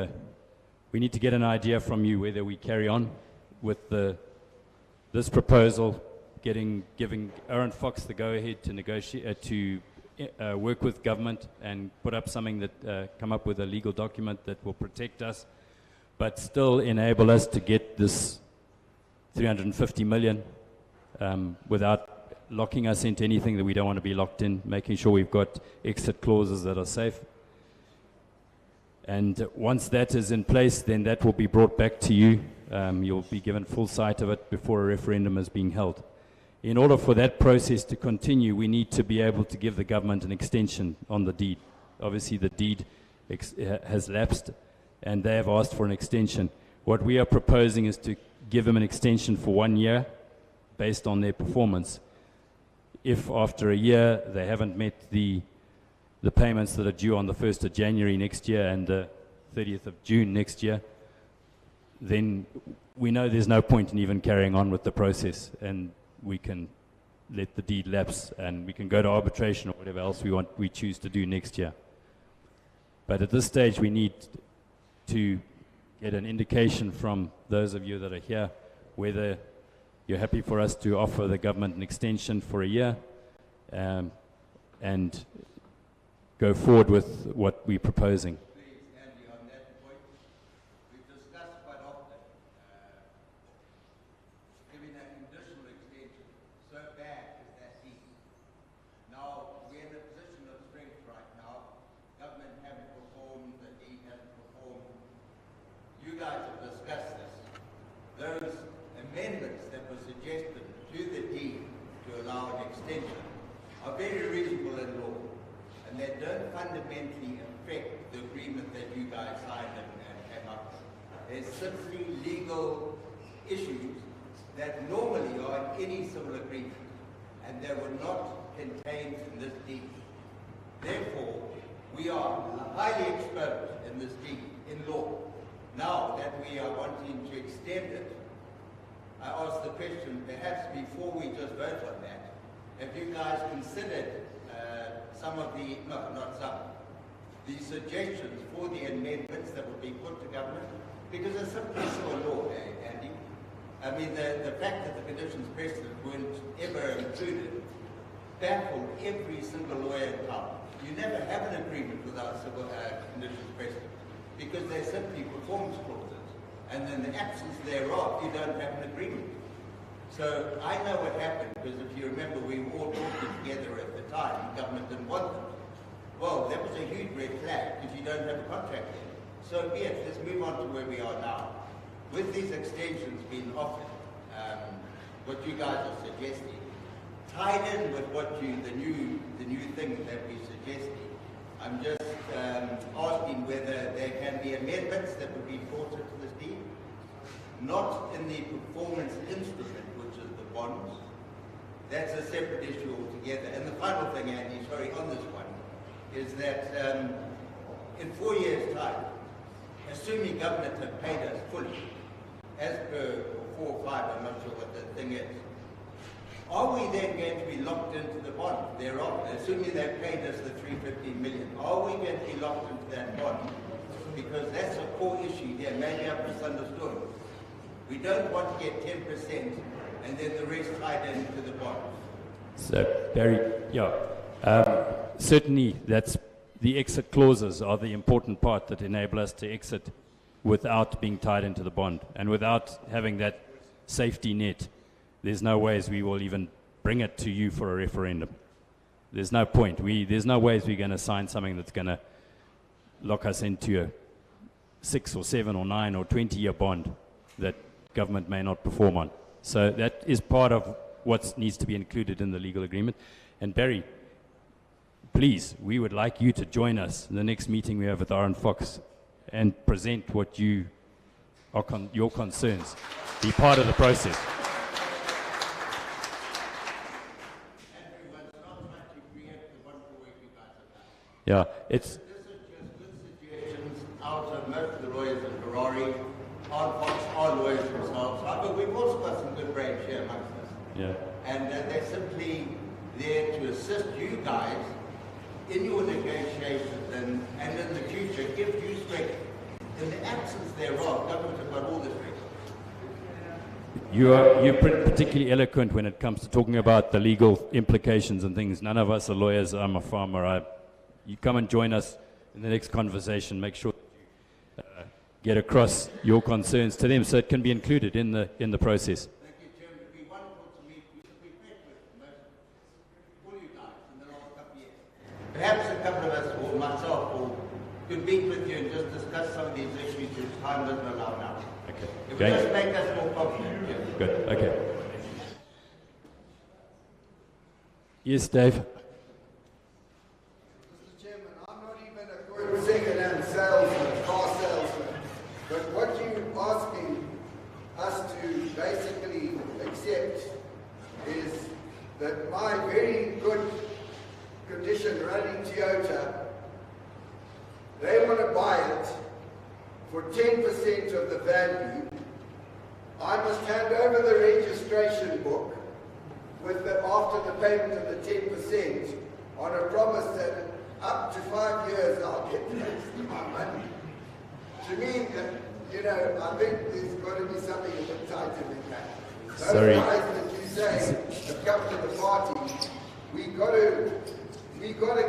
an idea from you whether we carry on with this proposal, giving Aaron Fox the go-ahead to negotiate to work with government and put up something that come up with a legal document that will protect us, but still enable us to get this 350 million without locking us into anything that we don't want to be locked in, making sure we've got exit clauses that are safe. And once that is in place, then that will be brought back to you. You'll be given full sight of it before a referendum is being held. In order for that process to continue, we need to be able to give the government an extension on the deed. Obviously, the deed has lapsed, and they have asked for an extension. What we are proposing is to give them an extension for 1 year based on their performance. If after a year they haven't met the payments that are due on the 1st of January next year and the 30th of June next year, then we know there's no point in even carrying on with the process, and we can let the deed lapse and we can go to arbitration or whatever else we choose to do next year. But at this stage we need to get an indication from those of you that are here whether you're happy for us to offer the government an extension for a year and go forward with what we're proposing. Please, Andy, on that point, we've discussed quite often giving an conditional extension. So bad is that deed. Now, we're in a position of strength right now. Government haven't performed, the deed hasn't performed. You guys have discussed this. Those amendments that were suggested to the deed to allow an extension are very reasonable in law. And they don't fundamentally affect the agreement that you guys signed and came up with. There's simply legal issues that normally are in any civil agreement, and they were not contained in this deed. Therefore, we are highly exposed in this deed, in law. Now that we are wanting to extend it, I ask the question, perhaps before we just vote on that, have you guys considered some of the, no, not some, the suggestions for the amendments that would be put to government? Because it's simply so a law, Andy. I mean, the fact that the conditions precedent weren't ever included baffled every single lawyer in town. You never have an agreement without civil conditions precedent because they're simply performance clauses. And in the absence thereof, you don't have an agreement. So I know what happened, because if you remember, we were all talking together at the time, the government didn't want them. Well, that was a huge red flag, because you don't have a contract there. So yes, let's move on to where we are now. With these extensions being offered, what you guys are suggesting, tied in with what the new things that we're suggesting, I'm just asking whether there can be amendments that would be brought not in the performance instrument, which is the bonds. That's a separate issue altogether. And the final thing, Andy, sorry, on this one, is that in 4 years' time, assuming government have paid us fully, as per 4 or 5, I'm not sure what the thing is, are we then going to be locked into the bond thereafter? Assuming they've paid us the 350 million, are we going to be locked into that bond? Because that's a core issue here. Maybe I've misunderstood. We don't want to get 10% and then the rest tied into the bond. So, Barry, certainly that's the exit clauses are the important part that enable us to exit without being tied into the bond and without having that safety net. There's no ways we will even bring it to you for a referendum. There's no point. There's no ways we're going to sign something that's going to lock us into a 6 or 7 or 9 or 20-year bond that government may not perform on. So that is part of what needs to be included in the legal agreement. And Barry, please, we would like you to join us in the next meeting we have with Aaron Fox and present what you are your concerns. Be part of the process. Yeah, it's. This is just good suggestions out of most of the lawyers in Harare. Fox are lawyers themselves, but we've also got some good brains here amongst us. Yeah. And they're simply there to assist you guys in your negotiations and in the future give you strength. In the absence thereof, government have got all the strength. You're particularly eloquent when it comes to talking about the legal implications and things. None of us are lawyers. I'm a farmer. You come and join us in the next conversation. Make sure that you get across your concerns to them so it can be included in the process. Thank you, Chairman. It'd be wonderful to meet you. We've met with all you guys in the last couple of years. Perhaps a couple of us, or myself, could meet with you and just discuss some of these issues which time doesn't allow now. Okay. It would just make us more confident. Yeah. Good. Okay. Yes, Dave. Second-hand salesman, car salesman. But what you're asking us to basically accept is that my very good condition running Toyota, they want to buy it for 10% of the value. I must hand over the registration book with after the payment of the 10% on a promise that up to 5 years I'll get the rest of my money. To me, I think there's got to be something a bit tighter than that. Those guys that you say have come to the party, we got to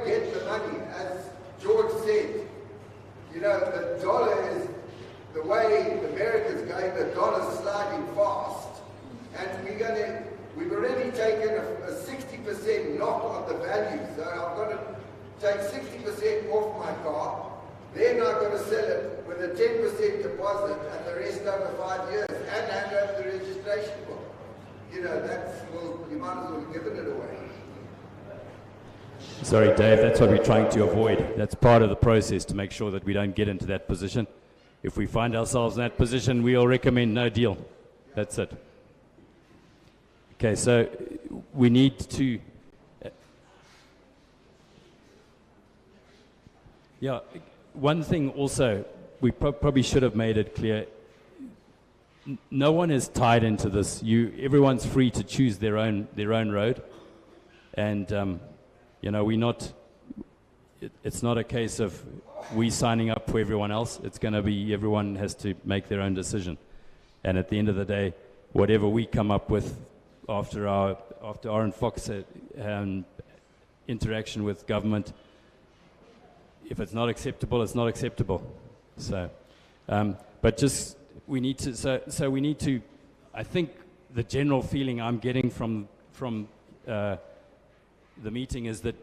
get the money. As George said, the dollar is, the way America's going, the dollar's sliding fast. And we've already taken a 60% knock on the value. So I've got to take 60% off my car, then I've got to sell it with a 10% deposit and the rest over 5 years and hand over the registration book. You might as well have given it away. Sorry, Dave, that's what we're trying to avoid. That's part of the process to make sure that we don't get into that position. If we find ourselves in that position, we'll recommend no deal. That's it. Okay, so we need to... Yeah, one thing also, we probably should have made it clear, no one is tied into this. Everyone's free to choose their own road. And, we're not, it's not a case of we signing up for everyone else. It's going to be everyone has to make their own decision. And at the end of the day, whatever we come up with after Aaron Fox interaction with government, if it's not acceptable, it's not acceptable. So, but just we need to. So we need to. I think the general feeling I'm getting from the meeting is that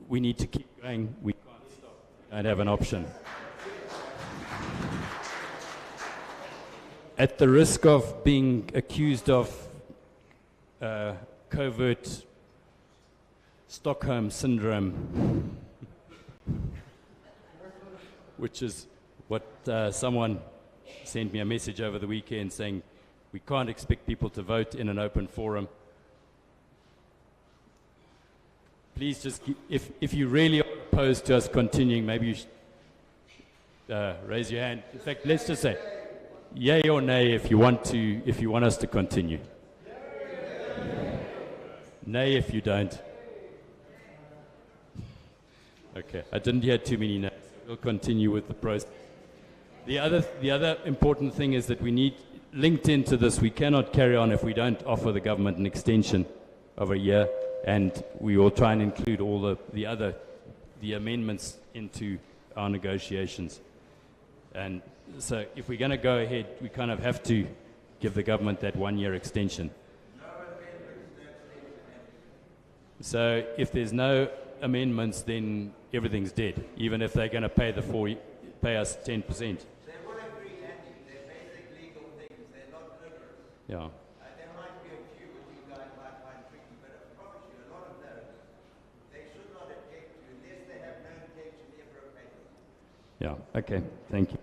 we need to keep going. We can't stop. We don't have an option. At the risk of being accused of covert Stockholm syndrome. Which is what someone sent me a message over the weekend saying, We can't expect people to vote in an open forum. Please just, if you really are opposed to us continuing, maybe you should raise your hand. In fact, let's just say, yay or nay if you want us to continue. Nay if you don't. Okay, I didn't hear too many nays. We'll continue with the process. The other important thing is that we need, linked into this, we cannot carry on if we don't offer the government an extension of a year, and we will try and include all the amendments into our negotiations. And so if we're going to go ahead, we kind of have to give the government that 1 year extension. So if there's no amendments, then everything's dead, even if they're going to pay pay us 10%. They will agree, Andy. They're basic legal things. They're not liberal. Yeah. There might be a few with you guys might find tricky, but I promise you, a lot of those, they should not object to unless they have no intention ever of paying. Yeah, okay, thank you.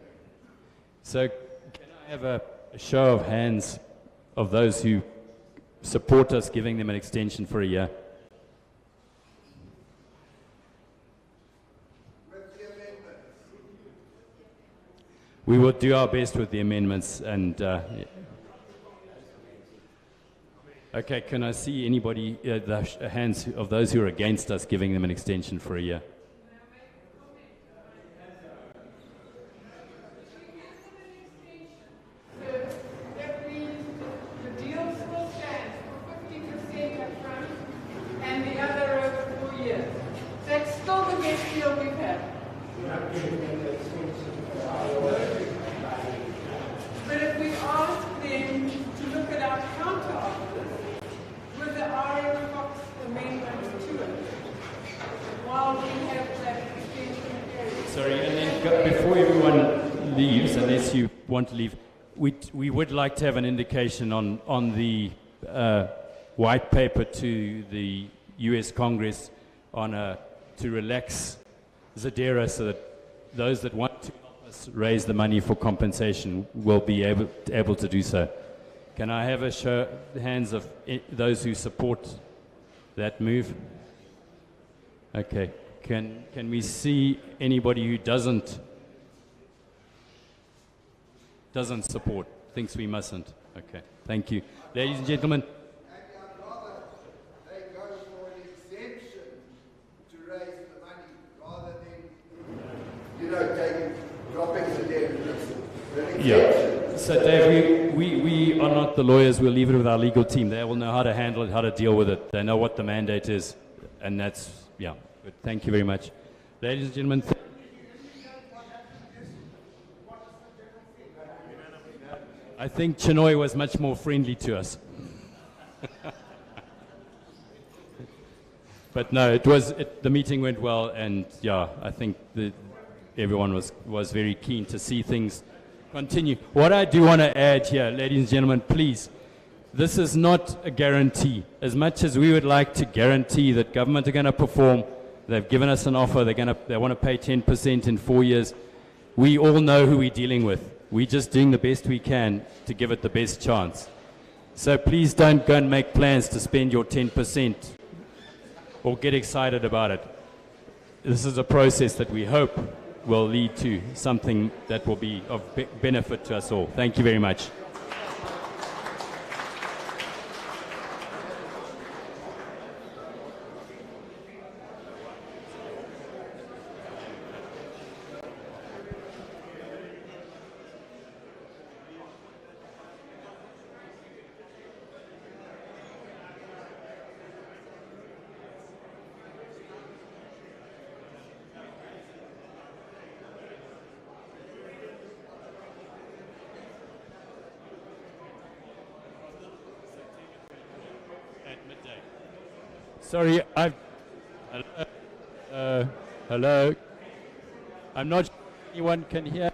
So can I have a show of hands of those who support us giving them an extension for a year? We will do our best with the amendments, and okay, can I see anybody, the hands of those who are against us giving them an extension for a year? The deal still stands for 50% up front and the other over 4 years. That's still the best deal we've had. But if we ask them to look at our counter offers with the RM Fox amendment to it, while we have that extension period. Sorry, and then before everyone leaves, unless you want to leave, we would like to have an indication on the white paper to the US Congress to relax Zadera so that those that want to help us raise the money for compensation will be able to do so. Can I have a show hands of those who support that move? Okay. Can we see anybody who doesn't support, thinks we mustn't? Okay. Thank you. Ladies and gentlemen. Yeah. So Dave, we are not the lawyers. We'll leave it with our legal team. They will know how to handle it, how to deal with it. They know what the mandate is, and that's, yeah. Good. Thank you very much. Ladies and gentlemen. I think Chinoy was much more friendly to us. But no, the meeting went well, and yeah, I think everyone was very keen to see things continue. What I do want to add here, ladies and gentlemen, please, this is not a guarantee. As much as we would like to guarantee that government are going to perform, they've given us an offer, they want to pay 10% in 4 years. We all know who we're dealing with. We're just doing the best we can to give it the best chance. So please don't go and make plans to spend your 10% or get excited about it. This is a process that we hope will lead to something that will be of benefit to us all. Thank you very much. Sorry, hello. I'm not sure anyone can hear.